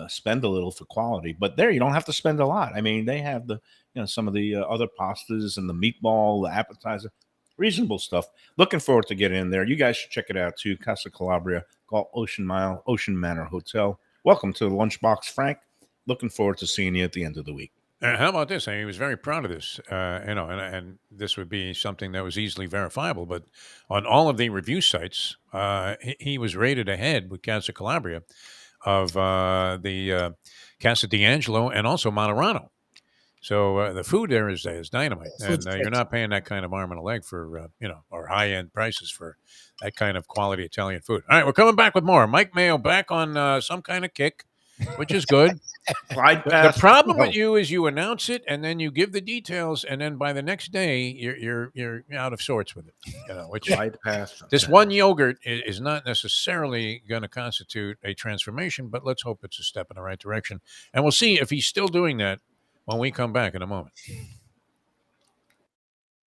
spend a little for quality. But there, you don't have to spend a lot. I mean, they have the, some of the other pastas and the meatball, the appetizer. Reasonable stuff. Looking forward to getting in there. You guys should check it out too. Casa Calabria, called Ocean Manor Hotel. Welcome to the Lunchbox, Frank. Looking forward to seeing you at the end of the week. How about this? I mean, he was very proud of this, and this would be something that was easily verifiable. But on all of the review sites, he was rated ahead with Casa Calabria of the Casa D'Angelo and also Monterano. So the food there is dynamite, and you're not paying that kind of arm and a leg for or high end prices for that kind of quality Italian food. All right, we're coming back with more. Mike Mayo back on some kind of kick, which is good. The problem with you is you announce it and then you give the details, and then by the next day you're out of sorts with it. Which this one yogurt is not necessarily going to constitute a transformation, but let's hope it's a step in the right direction, and we'll see if he's still doing that when we come back in a moment.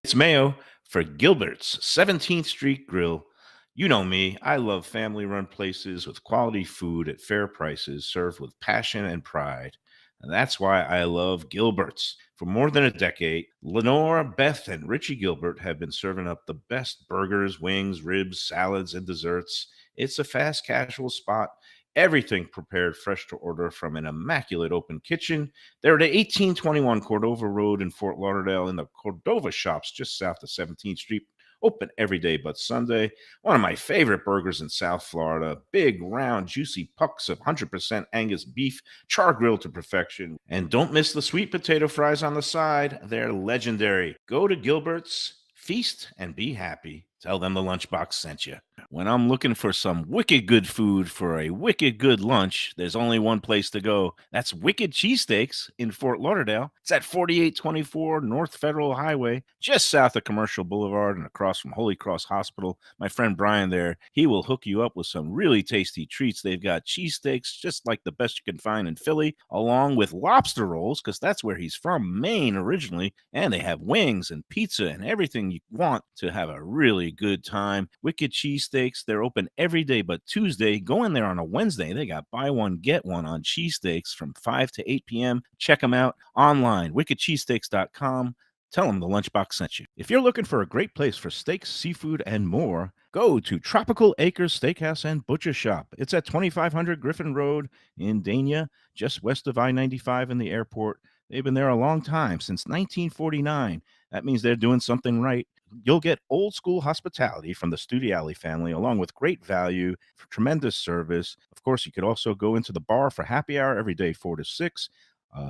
It's Mayo for Gilbert's 17th Street Grill. You know me, I love family-run places with quality food at fair prices served with passion and pride. And that's why I love Gilbert's. For more than a decade, Lenore, Beth, and Richie Gilbert have been serving up the best burgers, wings, ribs, salads, and desserts. It's a fast casual spot. Everything prepared fresh to order from an immaculate open kitchen. They're at 1821 Cordova Road in Fort Lauderdale in the Cordova Shops just south of 17th Street. Open every day but Sunday. One of my favorite burgers in South Florida. Big, round, juicy pucks of 100% Angus beef, char grilled to perfection. And don't miss the sweet potato fries on the side. They're legendary. Go to Gilbert's, feast, and be happy. Tell them the Lunchbox sent you. When I'm looking for some wicked good food for a wicked good lunch, there's only one place to go. That's Wicked Cheesesteaks in Fort Lauderdale. It's at 4824 North Federal Highway, just south of Commercial Boulevard and across from Holy Cross Hospital. My friend Brian there, he will hook you up with some really tasty treats. They've got cheesesteaks just like the best you can find in Philly, along with lobster rolls, because that's where he's from, Maine originally. And they have wings and pizza and everything you want to have a really good time. Wicked Cheesesteaks, they're open every day but Tuesday. Go in there on a Wednesday. They got buy one, get one on cheesesteaks from 5 to 8 p.m. Check them out online, wickedcheesesteaks.com. Tell them the Lunchbox sent you. If you're looking for a great place for steaks, seafood, and more, go to Tropical Acres Steakhouse and Butcher Shop. It's at 2500 Griffin Road in Dania, just west of I-95 in the airport. They've been there a long time, since 1949. That means they're doing something right. You'll get old school hospitality from the Studiali family, along with great value, tremendous service. Of course, you could also go into the bar for happy hour every day, 4 to 6.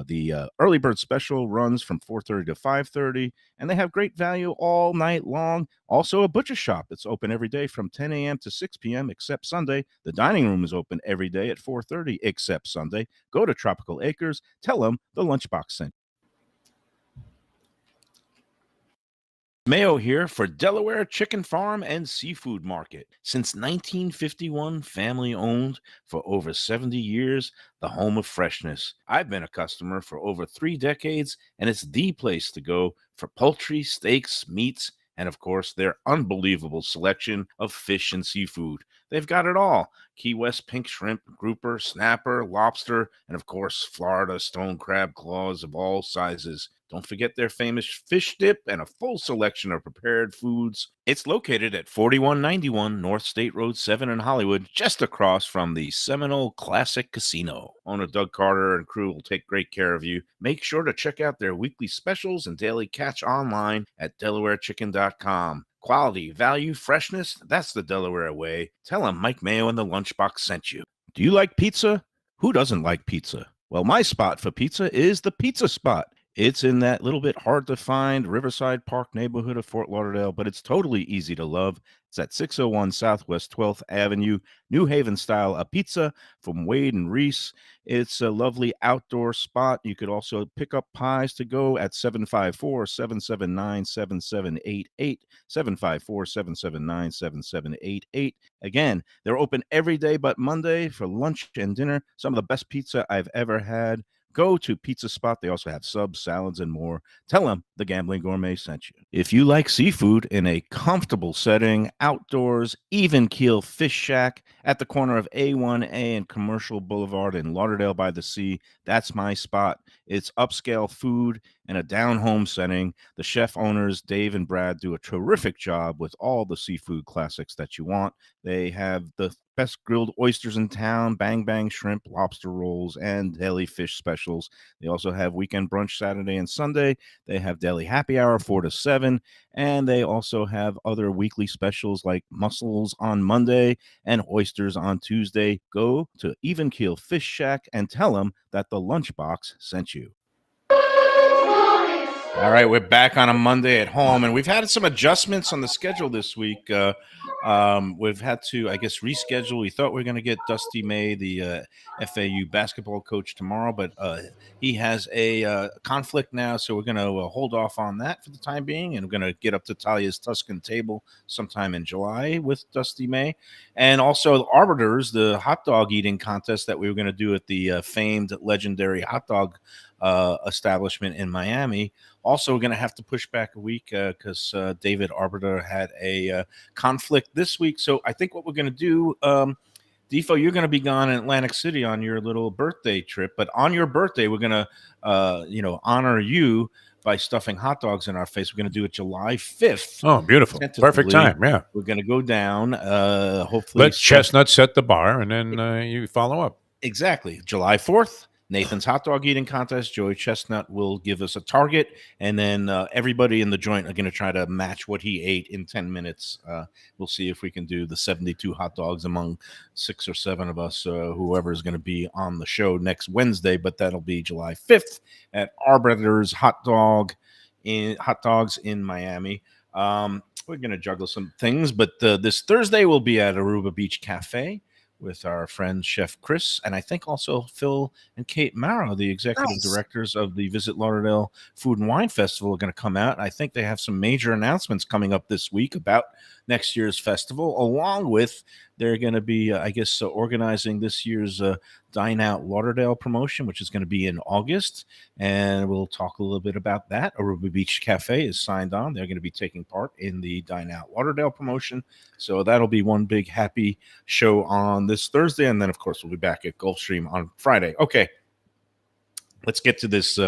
The early bird special runs from 4:30 to 5:30, and they have great value all night long. Also, a butcher shop that's open every day from 10 a.m. to 6 p.m. except Sunday. The dining room is open every day at 4:30 except Sunday. Go to Tropical Acres. Tell them the Lunchbox sent. Mayo here for Delaware Chicken Farm and Seafood Market. Since 1951, family owned for over 70 years, the home of freshness. I've been a customer for over 3 decades, and it's the place to go for poultry, steaks, meats, and of course, their unbelievable selection of fish and seafood. They've got it all: Key West pink shrimp, grouper, snapper, lobster, and of course, Florida stone crab claws of all sizes. Don't forget their famous fish dip and a full selection of prepared foods. It's located at 4191 North State Road 7 in Hollywood, just across from the Seminole Classic Casino. Owner Doug Carter and crew will take great care of you. Make sure to check out their weekly specials and daily catch online at DelawareChicken.com. Quality, value, freshness, that's the Delaware way. Tell them Mike Mayo and the Lunchbox sent you. Do you like pizza? Who doesn't like pizza? Well, my spot for pizza is the Pizza Spot. It's in that little bit hard to find Riverside Park neighborhood of Fort Lauderdale, but it's totally easy to love. It's at 601 Southwest 12th Avenue, New Haven style, a pizza from Wade and Reese. It's a lovely outdoor spot. You could also pick up pies to go at 754-779-7788, 754-779-7788. Again, they're open every day but Monday for lunch and dinner. Some of the best pizza I've ever had. Go to Pizza Spot. They also have subs, salads, and more. Tell them the Gambling Gourmet sent you. If you like seafood in a comfortable setting, outdoors, even keel fish shack at the corner of A1A and Commercial Boulevard in Lauderdale by the Sea, that's my spot. It's upscale food in a down-home setting. The chef owners, Dave and Brad, do a terrific job with all the seafood classics that you want. They have the best grilled oysters in town, bang bang shrimp, lobster rolls, and deli fish specials. They also have weekend brunch Saturday and Sunday. They have deli happy hour 4 to 7, and they also have other weekly specials like mussels on Monday and oysters on Tuesday. Go to Even Keel Fish Shack and tell them that the Lunchbox sent you. All right, we're back on a Monday at home, and we've had some adjustments on the schedule this week. We've had to, I guess, reschedule. We thought we were going to get Dusty May, the FAU basketball coach, tomorrow, but he has a conflict now, so we're going to hold off on that for the time being, and we're going to get up to Talia's Tuscan Table sometime in July with Dusty May. And also the Arbiters, the hot dog eating contest that we were going to do at the famed legendary hot dog establishment in Miami. Also, we're going to have to push back a week because David Arbiter had a conflict this week. So I think what we're going to do, Defo, you're going to be gone in Atlantic City on your little birthday trip. But on your birthday, we're going to, honor you by stuffing hot dogs in our face. We're going to do it July 5th. Oh, beautiful. Perfect time. Yeah. We're going to go down. Hopefully. Let Chestnut set the bar, and then you follow up. Exactly. July 4th. Nathan's hot dog eating contest. Joey Chestnut will give us a target, and then everybody in the joint are going to try to match what he ate in 10 minutes. We'll see if we can do the 72 hot dogs among 6 or 7 of us, whoever is going to be on the show next Wednesday, but that'll be July 5th at Arbiter's Hot Dogs in Miami. We're going to juggle some things, but this Thursday we'll be at Aruba Beach Cafe with our friend Chef Chris, and I think also Phil and Kate Mara, the executive directors of the Visit Lauderdale Food and Wine Festival, are going to come out. I think they have some major announcements coming up this week about next year's festival, along with they're going to be, organizing this year's Dine Out Lauderdale promotion, which is going to be in August, and we'll talk a little bit about that. Aruba Beach Cafe is signed on. They're going to be taking part in the Dine Out Lauderdale promotion, so that'll be one big happy show on this Thursday, and then, of course, we'll be back at Gulfstream on Friday. Okay, let's get to this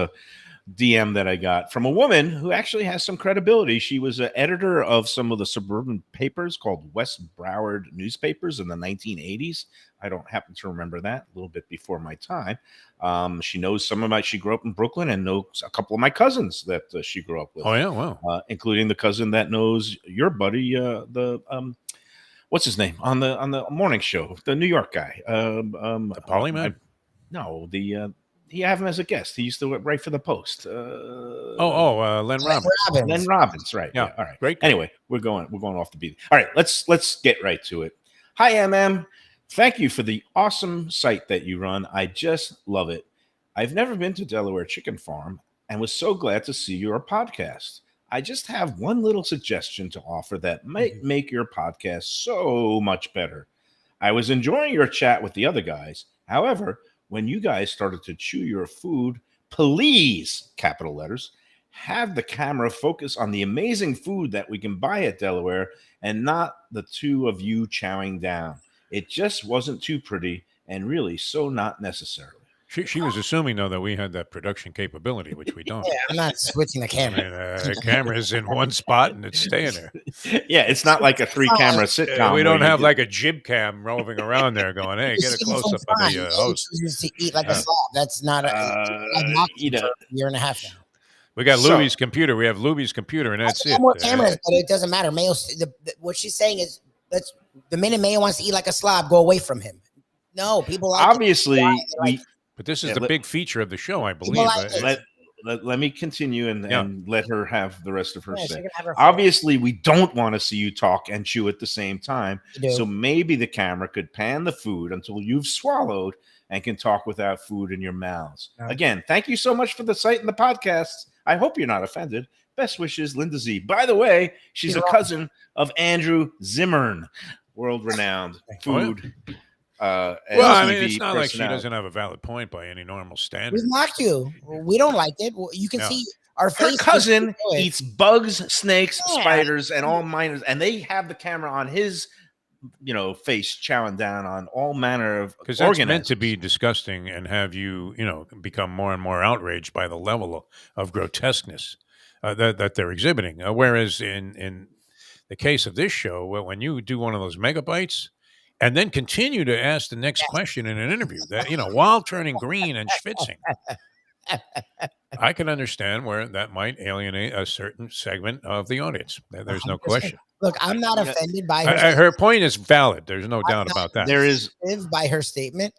DM that I got from a woman who actually has some credibility. She was an editor of some of the suburban papers called West Broward newspapers in the 1980s. I don't happen to remember that, a little bit before my time. She knows she grew up in Brooklyn and knows a couple of my cousins that she grew up with. Oh, yeah, wow. Including the cousin that knows your buddy, what's his name on the morning show, the New York guy. The Polyman? No, he have him as a guest. He used to write for the Post. Len Robbins. Len Robbins, right? Yeah. All right. Great. Anyway, we're going off the beat. All right, let's get right to it. Hi, MM. Thank you for the awesome site that you run. I just love it. I've never been to Delaware Chicken Farm and was so glad to see your podcast. I just have one little suggestion to offer that might make your podcast so much better. I was enjoying your chat with the other guys. However, when you guys started to chew your food, please, capital letters, have the camera focus on the amazing food that we can buy at Delaware and not the two of you chowing down. It just wasn't too pretty and really so not necessary. She was assuming, though, that we had that production capability, which we don't. Yeah, I'm not switching the I camera. mean, the camera's in one spot and it's staying there. Yeah, it's not like a 3-camera sitcom. We don't have like a jib cam roving around there going, hey, get a close up of the host. Chooses to eat like a slob. That's not a year and a half now. We got Lubie's computer. We have Lubie's computer, and that's it. More cameras, but it doesn't matter. Mayo. What she's saying is, the minute Mayo wants to eat like a slob, go away from him. No, people like obviously But this is the big feature of the show, I believe. Let me continue and let her have the rest of her say. Obviously, we don't want to see you talk and chew at the same time. So maybe the camera could pan the food until you've swallowed and can talk without food in your mouths. Again, thank you so much for the site and the podcast. I hope you're not offended. Best wishes, Linda Z. By the way, she's a cousin of Andrew Zimmern, world-renowned food. It's not like she doesn't have a valid point by any normal standard. We mocked you. We don't like it. You can see our face. Her cousin eats bugs, snakes, spiders, and all minors, and they have the camera on his, face chowing down on all manner of because that's meant to be disgusting and have you, become more and more outraged by the level of grotesqueness that they're exhibiting. Whereas in the case of this show, when you do one of those megabytes. And then continue to ask the next question in an interview that, while turning green and schwitzing. I can understand where that might alienate a certain segment of the audience. There's no question. Look, I'm not offended by her point is valid. There's no doubt about that. There is by her statement.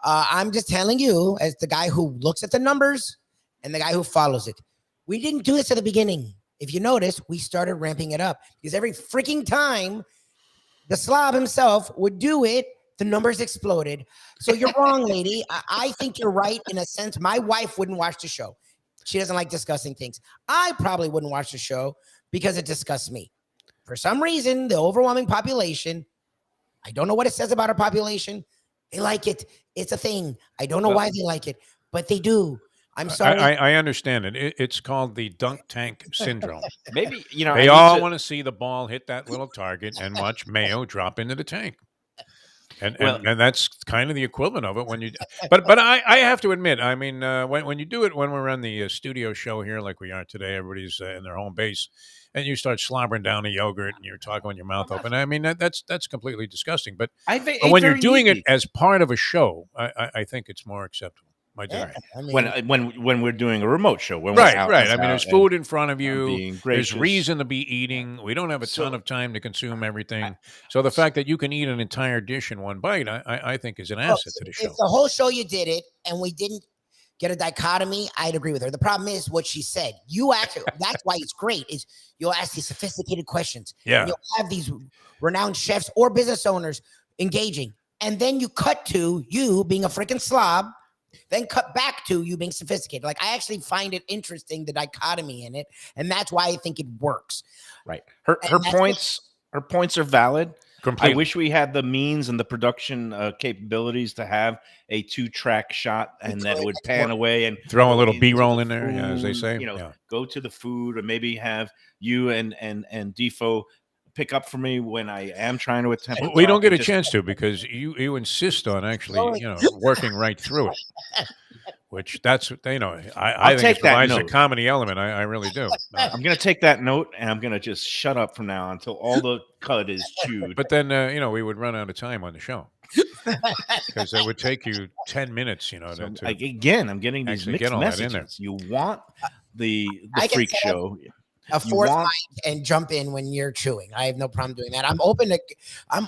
I'm just telling you, as the guy who looks at the numbers and the guy who follows it, we didn't do this at the beginning. If you notice, we started ramping it up because every freaking time the slob himself would do it, the numbers exploded. So you're wrong, lady. I think you're right in a sense. My wife wouldn't watch the show. She doesn't like discussing things. I probably wouldn't watch the show because it disgusts me. For some reason, the overwhelming population, I don't know what it says about our population. They like it. It's a thing. I don't know why they like it, but they do. I'm sorry. I understand it. It's called the dunk tank syndrome. Maybe, they all want to see the ball hit that little target and watch Mayo drop into the tank. And that's kind of the equivalent of it when you. But I have to admit, I mean, when you do it, when we're on the studio show here, like we are today, everybody's in their home base, and you start slobbering down a yogurt and you're talking with your mouth open. I mean, that's completely disgusting. But when you're doing it as part of a show, I think it's more acceptable. When we're doing a remote show, when right. I mean, there's food in front of you. There's reason to be eating. We don't have a ton of time to consume everything. So the fact that you can eat an entire dish in one bite, I think, is an asset to the show. If the whole show you did it and we didn't get a dichotomy, I'd agree with her. The problem is what she said. You actually, that's why it's great. Is you'll ask these sophisticated questions. Yeah, you'll have these renowned chefs or business owners engaging, and then you cut to you being a freaking slob. Then cut back to you being sophisticated. Like, I actually find it interesting, the dichotomy in it. And that's why I think it works. Right. Her points are valid. Completely. I wish we had the means and the production capabilities to have a 2-track shot and that it would pan away and throw a little B-roll in there, as they say. Go to the food, or maybe have you and Defo pick up for me when I am trying to attempt. We to don't talk. get It a just- chance to because you insist on actually, working right through it. Which that's I I'll think take it that provides a note. comedy element. I really do. I'm going to take that note and I'm going to just shut up from now until all the cud is chewed. But then we would run out of time on the show because it would take you 10 minutes. So, to again, I'm getting these actually mixed get all that in there. messages. You want the I can freak set up show. a You fourth want- mic and jump in when you're chewing. I have no problem doing that. I'm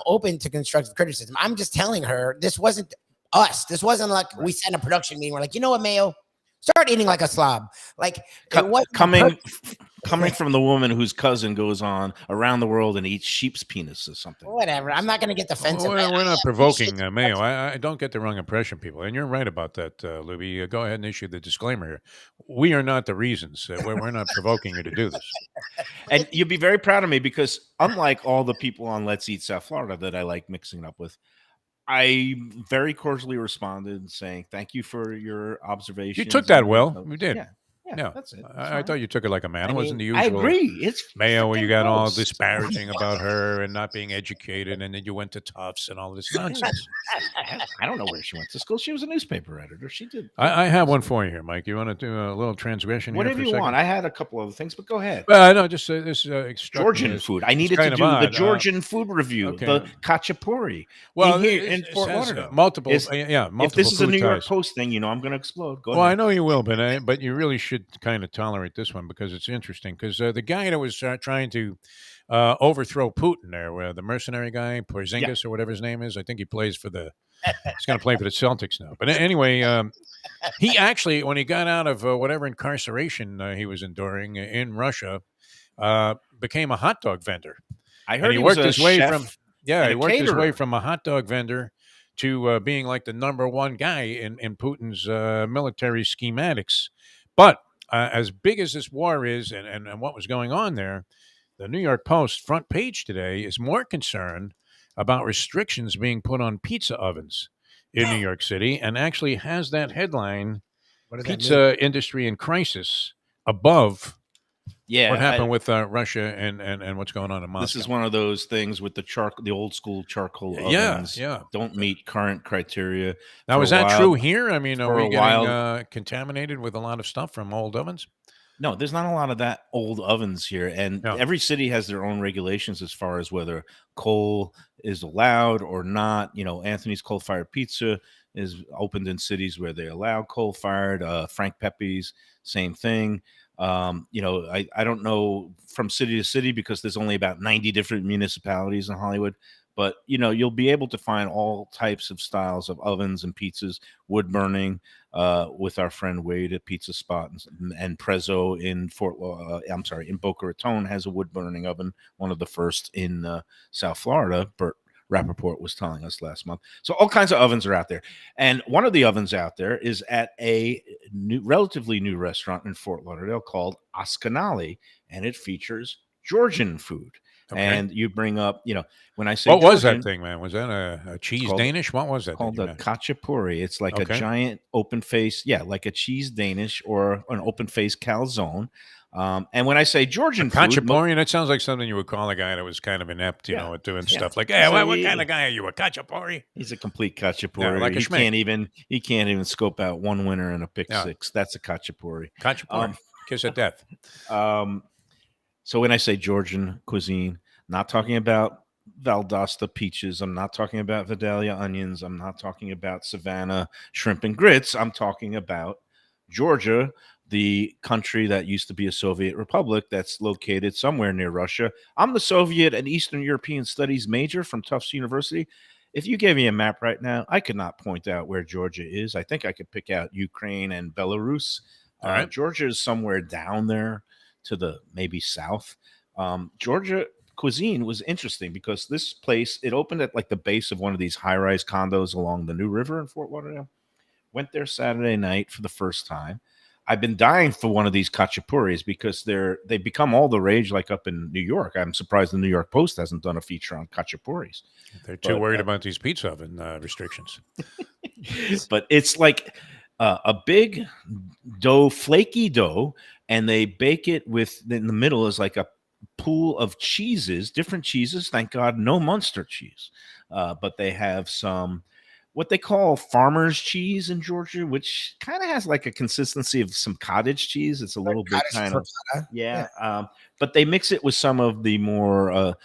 open to constructive criticism. I'm just telling her this wasn't us. This wasn't like we sent a production meeting. We're like, you know what, Mayo? Start eating like a slob. Like it wasn't coming from the woman whose cousin goes on around the world and eats sheep's penis or something. whatever. I'm not going to get defensive. We're not provoking Mayo. I don't get the wrong impression, people. And you're right about that, Lubie. Go ahead and issue the disclaimer here. We are not the reasons. We're not provoking you to do this. And you'd be very proud of me because unlike all the people on Let's Eat South Florida that I like mixing up with, I very cordially responded saying, thank you for your observations. You took that well. You did. Yeah, that's it. I thought you took it like a man. It wasn't the usual. I agree. It's Mayo, where you got all gross. disparaging about her and not being educated, and then you went to Tufts and all this nonsense. I don't know where she went to school. She was a newspaper editor. She did. I have one for you here, Mike. You want to do a little transgression here Whatever for a you second? want. I had a couple other things, but go ahead. No, just this Georgian food. I needed to do the Georgian food review, okay. the khachapuri. Well, in Fort Lauderdale. Multiple, Multiple multiple. if this is a food New York ties. Post thing, I'm going to explode. Go Well, I ahead. know you will, but you really should kind of tolerate this one because it's interesting. Because the guy that was trying to overthrow Putin there, where the mercenary guy, Porzingis or whatever his name is, I think he plays for he's going to play for the Celtics now. But anyway, he actually, when he got out of whatever incarceration he was enduring in Russia, became a hot dog vendor. I heard And he was worked a his way chef from and he a worked his way caterer. from a hot dog vendor to being like the number one guy in Putin's military schematics. But as big as this war is and what was going on there, the New York Post front page today is more concerned about restrictions being put on pizza ovens in New York City and actually has that headline, What does that mean? Pizza Industry in Crisis, above Yeah, what happened with Russia and what's going on in Moscow. this is one of those things with the old school charcoal Yeah, ovens. yeah. Don't meet current criteria. Now, For is a that while- true here? I mean, are for we a getting while- contaminated with a lot of stuff from old ovens? No, there's not a lot of that old ovens here, and No. every city has their own regulations as far as whether coal is allowed or not. Anthony's Coal Fired Pizza is opened in cities where they allow coal fired. Frank Pepe's, same thing. I don't know from city to city because there's only about 90 different municipalities in Hollywood. But you'll be able to find all types of styles of ovens and pizzas, wood burning, with our friend Wade at Pizza Spot and Prezzo in in Boca Raton has a wood burning oven, one of the first in South Florida. Bert Rappaport was telling us last month. So all kinds of ovens are out there, and one of the ovens out there is at a relatively new restaurant in Fort Lauderdale called Ascanali, and it features Georgian food. Okay. And you bring up, when I say What was that Georgian, thing, man? Was that a cheese called- Danish? What was that? called that you the meant? khachapuri. It's like Okay. a giant open face, like a cheese Danish or an open face calzone. And when I say Georgian food, Khachapuri? That sounds like something you would call a guy that was kind of inept, Yeah. at doing Yeah. stuff like, hey, So what he- kind of guy are you? A Khachapuri? he's a complete khachapuri. Yeah, like a he schmick. can't even scope out one winner and a pick Yeah. six. That's a khachapuri. Khachapuri. Kiss of death. So when I say Georgian cuisine, not talking about Valdosta peaches. I'm not talking about Vidalia onions. I'm not talking about Savannah shrimp and grits. I'm talking about Georgia, the country that used to be a Soviet republic that's located somewhere near Russia. I'm the Soviet and Eastern European Studies major from Tufts University. If you gave me a map right now, I could not point out where Georgia is. I think I could pick out Ukraine and Belarus. All right. Georgia is somewhere down there to the maybe south. Georgia cuisine was interesting because this place, it opened at like the base of one of these high-rise condos along the New River in Fort Lauderdale. Went there Saturday night for the first time. I've been dying for one of these khachapuris because they become all the rage like up in New York. I'm surprised the New York Post hasn't done a feature on khachapuris. They're too But, worried about these pizza oven restrictions. But it's like a big dough, flaky dough, and they bake it with, in the middle is like a pool of cheeses, different cheeses. Thank God, no Munster cheese, but they have some what they call farmer's cheese in Georgia, which kind of has like a consistency of some cottage cheese. It's a little bit Cottage kind of frittata. yeah, but they mix it with some of the more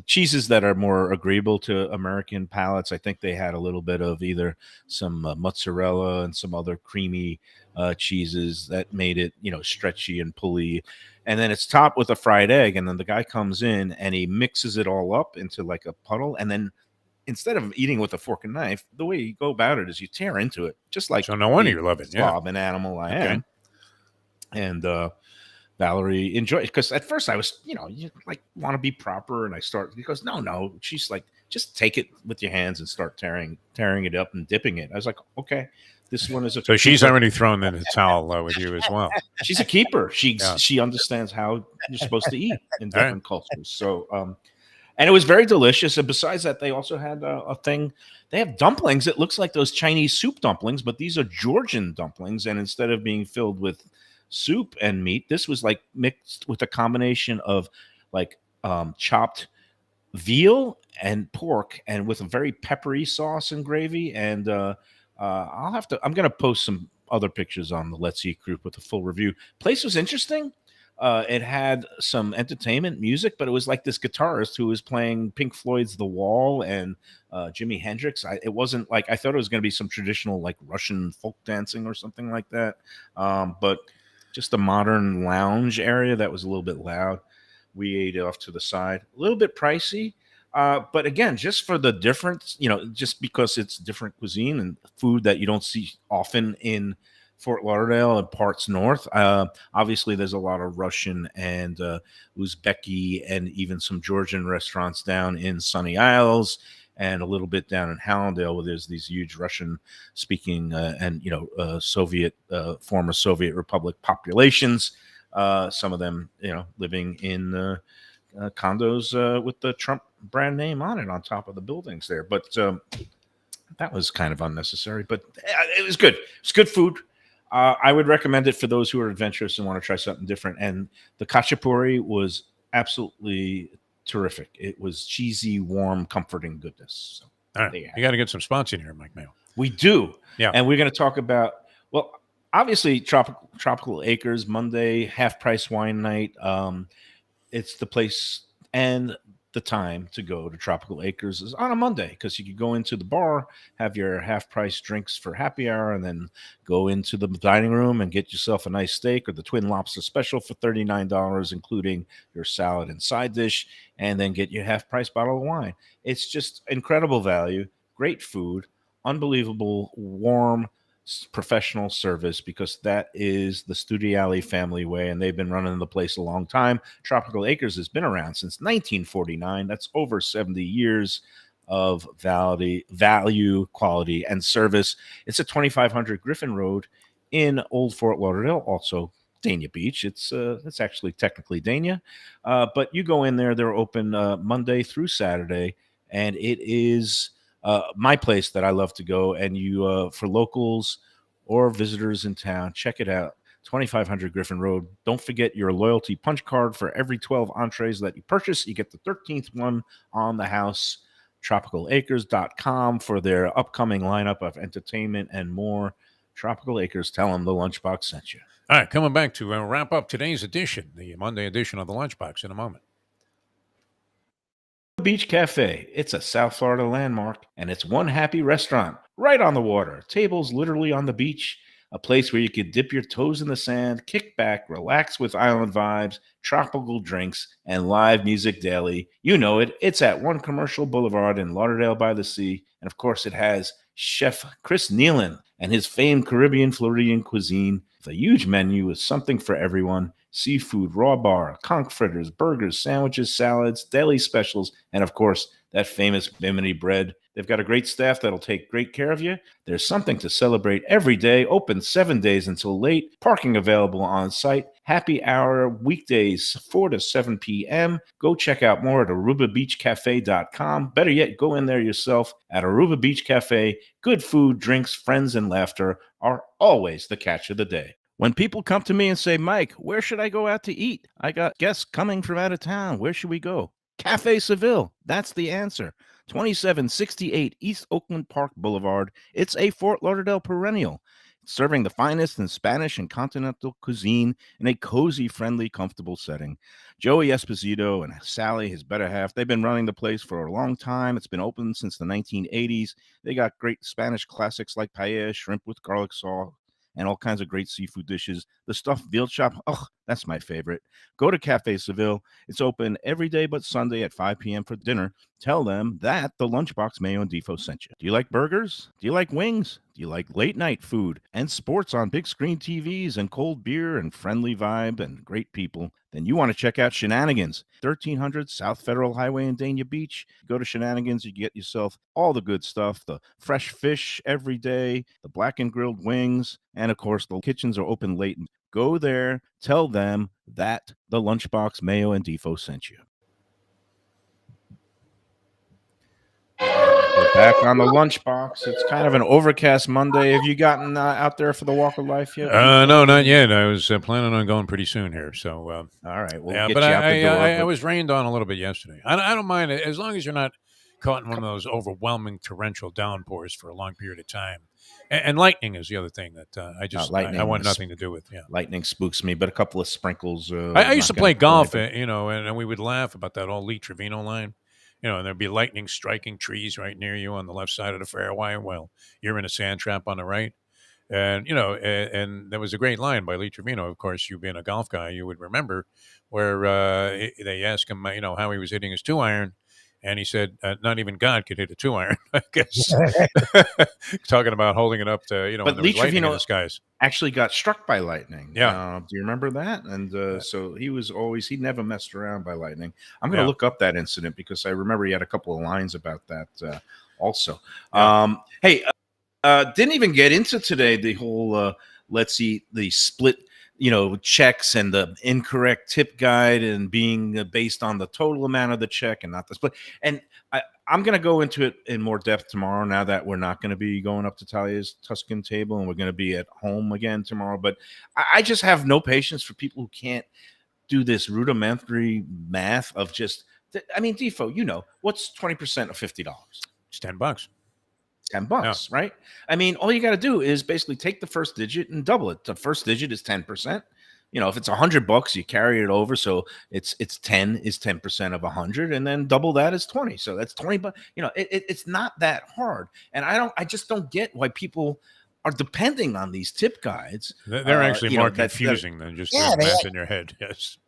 cheeses that are more agreeable to American palates. I think they had a little bit of either some mozzarella and some other creamy cheeses that made it, stretchy and pulley. And then it's topped with a fried egg. And then the guy comes in and he mixes it all up into like a puddle. And then instead of eating with a fork and knife, the way you go about it is you tear into it, just like So no wonder the you love it. Yeah. slob and animal I Okay. am. And Valerie enjoyed it because at first I was, you like want to be proper, and I start because no, she's like, just take it with your hands and start tearing it up and dipping it. I was like, okay, this one is a So she's already thrown in the towel with you as well. she's a keeper. Yeah. She understands how you're supposed to eat in All right. different cultures. So and it was very delicious. And besides that, they also had a thing. They have dumplings. It looks like those Chinese soup dumplings, but these are Georgian dumplings. And instead of being filled with soup and meat, this was like mixed with a combination of like chopped veal and pork, and with a very peppery sauce and gravy. And I'm going to post some other pictures on the Let's Eat group with a full review. Place was interesting. It had some entertainment music, but it was like this guitarist who was playing Pink Floyd's The Wall and Jimi Hendrix. It wasn't like, I thought it was going to be some traditional like Russian folk dancing or something like that. But just a modern lounge area that was a little bit loud. We ate off to the side, a little bit pricey. But again, just for the difference, just because it's different cuisine and food that you don't see often in Fort Lauderdale and parts north. Obviously, there's a lot of Russian and Uzbeki and even some Georgian restaurants down in Sunny Isles and a little bit down in Hallandale, where there's these huge Russian-speaking and Soviet former Soviet Republic populations. Some of them, living in condos with the Trump brand name on it on top of the buildings there. But that was kind of unnecessary. But it was good. It's good food. I would recommend it for those who are adventurous and want to try something different. And the khachapuri was absolutely terrific. It was cheesy, warm, comforting goodness. So All right. You got to get some spots in here, Mike Mayo. we do. Yeah. And we're going to talk about, well, obviously Tropical Acres, Monday, half price wine night. It's the place and the time to go to Tropical Acres is on a Monday, because you could go into the bar, have your half price drinks for happy hour, and then go into the dining room and get yourself a nice steak or the twin lobster special for $39, including your salad and side dish, and then get your half price bottle of wine. It's just incredible value, great food, unbelievable, warm, professional service, because that is the Studiali family way, and they've been running the place a long time. Tropical Acres has been around since 1949. That's over 70 years of value, quality, and service. It's at 2500 Griffin Road in Old Fort Lauderdale, also Dania Beach. It's actually technically Dania, but you go in there. They're open Monday through Saturday, and it is my place that I love to go. And you, for locals or visitors in town, check it out. 2500 Griffin Road. Don't forget your loyalty punch card. For every 12 entrees that you purchase, you get the 13th one on the house. TropicalAcres.com for their upcoming lineup of entertainment and more. Tropical Acres, tell them the Lunchbox sent you. All right, coming back to wrap up today's edition, the Monday edition of the Lunchbox, in a moment. Beach Cafe. It's a South Florida landmark, and it's one happy restaurant right on the water. Tables literally on the beach. A place where you could dip your toes in the sand, kick back, relax with island vibes, tropical drinks, and live music daily. You know it. It's at One Commercial Boulevard in Lauderdale by the Sea. And of course, it has Chef Chris Nealon and his famed Caribbean Floridian cuisine. With a huge menu with something for everyone. Seafood, raw bar, conch fritters, burgers, sandwiches, salads, deli specials, and of course, that famous Bimini bread. They've got a great staff that'll take great care of you. There's something to celebrate every day. Open 7 days until late. Parking available on site. Happy hour weekdays 4 to 7 p.m. Go check out more at ArubaBeachCafe.com. Better yet, go in there yourself at Aruba Beach Cafe. Good food, drinks, friends, and laughter are always the catch of the day. When people come to me and say, Mike, where should I go out to eat? I got guests coming from out of town. Where should we go? Cafe Seville. That's the answer. 2768 East Oakland Park Boulevard. It's a Fort Lauderdale perennial, serving the finest in Spanish and continental cuisine in a cozy, friendly, comfortable setting. Joey Esposito and Sally, his better half, they've been running the place for a long time. It's been open since the 1980s. They got great Spanish classics like paella, shrimp with garlic sauce, and all kinds of great seafood dishes. The stuffed veal chop, oh, that's my favorite. Go to Cafe Seville. It's open every day but Sunday at 5 p.m. for dinner. Tell them that the Lunchbox Mayo and Defo sent you. Do you like burgers? Do you like wings? Do you like late night food and sports on big screen TVs and cold beer and friendly vibe and great people? Then you want to check out Shenanigans, 1300 South Federal Highway in Dania Beach. Go to Shenanigans, you get yourself all the good stuff, the fresh fish every day, the black and grilled wings, and of course, the kitchens are open late. Go there, tell them that the Lunchbox Mayo and Defo sent you. We're back on the Lunchbox. It's kind of an overcast Monday. Have you gotten out there for the Walk of Life yet? No, not yet. I was planning on going pretty soon here. So, all right. We'll yeah, get but you out the door. I was rained on a little bit yesterday. I don't mind it as long as you're not caught in one of those overwhelming torrential downpours for a long period of time. And lightning is the other thing that I want nothing to do with. Yeah, lightning spooks me, but a couple of sprinkles. I used to play golf, and we would laugh about that old Lee Trevino line. And there'd be lightning striking trees right near you on the left side of the fairway. Well, you're in a sand trap on the right. And, and there was a great line by Lee Trevino. Of course, you being a golf guy, you would remember where they asked him, how he was hitting his 2-iron. And he said, not even God could hit a 2-iron, I guess. Talking about holding it up to, but Lee Trevino in the skies. Actually got struck by lightning. Yeah. Do you remember that? And so he never messed around by lightning. I'm going to look up that incident because I remember he had a couple of lines about that also. Yeah. Didn't even get into today the whole let's eat the split checks and the incorrect tip guide and being based on the total amount of the check and not the split. And I'm going to go into it in more depth tomorrow now that we're not going to be going up to Talia's Tuscan table and we're going to be at home again tomorrow. But I just have no patience for people who can't do this rudimentary math of just, Defo, what's 20% of $50? It's $10. $10, right? All you got to do is basically take the first digit and double it. The first digit is 10%. If it's $100, you carry it over, so it's 10 is 10% of 100, and then double that is 20. So that's 20. But it's not that hard, and I just don't get why people are depending on these tip guides. They're actually more confusing than just math in your head. Yes.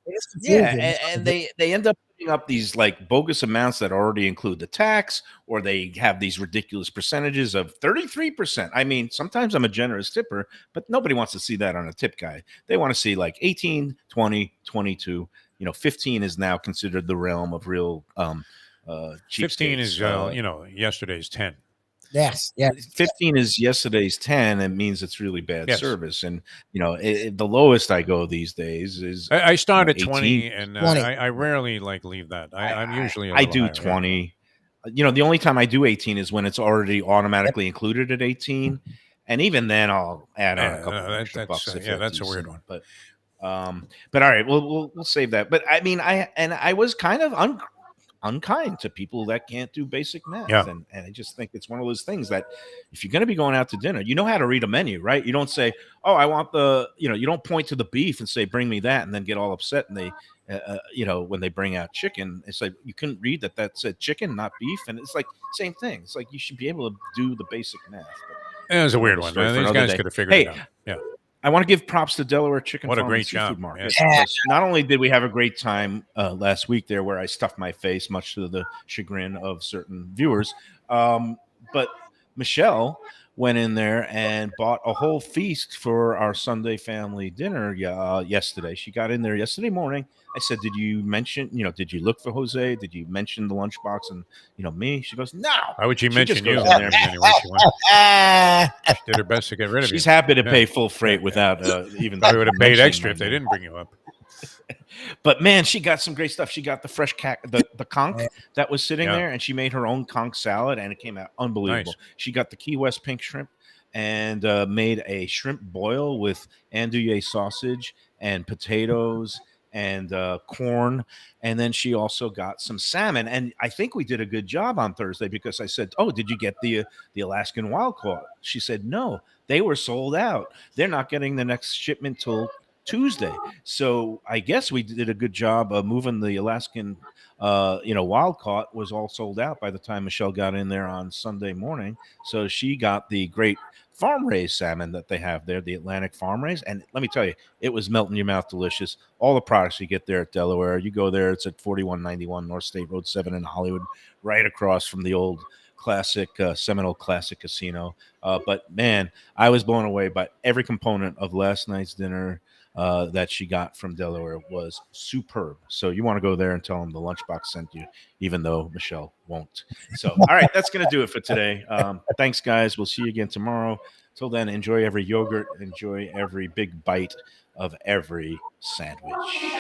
Yeah, and they end up putting up these like bogus amounts that already include the tax, or they have these ridiculous percentages of 33%. Sometimes I'm a generous tipper, but nobody wants to see that on a tip guide. They want to see like 18, 20, 22. 15 is now considered the realm of real cheap 15 states. is yesterday's 10. Yes, yeah. 15 is yesterday's 10. It means it's really bad service, and the lowest I go these days is I start at 20, 18. and 20. I rarely leave that. I'm usually I do 20. The only time I do 18 is when it's already automatically included at 18, and even then I'll add on a couple extra bucks. That's a weird one. But all right, we'll save that. But I was kind of unkind to people that can't do basic math. And I just think it's one of those things that if you're going to be going out to dinner, you know how to read a menu, right? You don't say, oh, I want you don't point to the beef and say, bring me that, and then get all upset. And they, when they bring out chicken, it's like, you couldn't read that said chicken, not beef. And it's like, same thing. It's like, you should be able to do the basic math. It was a weird one, man. These guys could have figured it out. Yeah. I want to give props to Delaware Chicken What a Farm great and Seafood job. Market. Yeah. Not only did we have a great time last week there where I stuffed my face, much to the chagrin of certain viewers, but Michelle went in there and bought a whole feast for our Sunday family dinner yesterday. She got in there yesterday morning. I said, did you mention, did you look for Jose? Did you mention the lunchbox and, me? She goes, no. Why would she mention you? Goes in there. Anyway, she did her best to get rid of you. She's happy to pay full freight without even. Probably would have paid extra if they didn't bring you up. But man, she got some great stuff. She got the fresh the conch that was sitting there, and she made her own conch salad, and it came out unbelievable. Nice. She got the Key West pink shrimp. and made a shrimp boil with andouille sausage and potatoes and corn. And then she also got some salmon. And I think we did a good job on Thursday because I said, "Oh, did you get the Alaskan wild caught?" She said, "No, they were sold out. They're not getting the next shipment till Tuesday." So I guess we did a good job of moving the Alaskan wild caught was all sold out by the time Michelle got in there on Sunday morning. So she got the great farm raised salmon that they have there, the Atlantic farm raised. And let me tell you, it was melting your mouth delicious. All the products you get there at Delaware, you go there, it's at 4191 North State Road 7 in Hollywood, right across from the old classic Seminole Classic Casino. But man, I was blown away by every component of last night's dinner. That she got from Delaware was superb. So you want to go there and tell them the lunchbox sent you, even though Michelle won't. So, all right, that's going to do it for today. Thanks, guys. We'll see you again tomorrow. Till then, enjoy every yogurt, enjoy every big bite of every sandwich.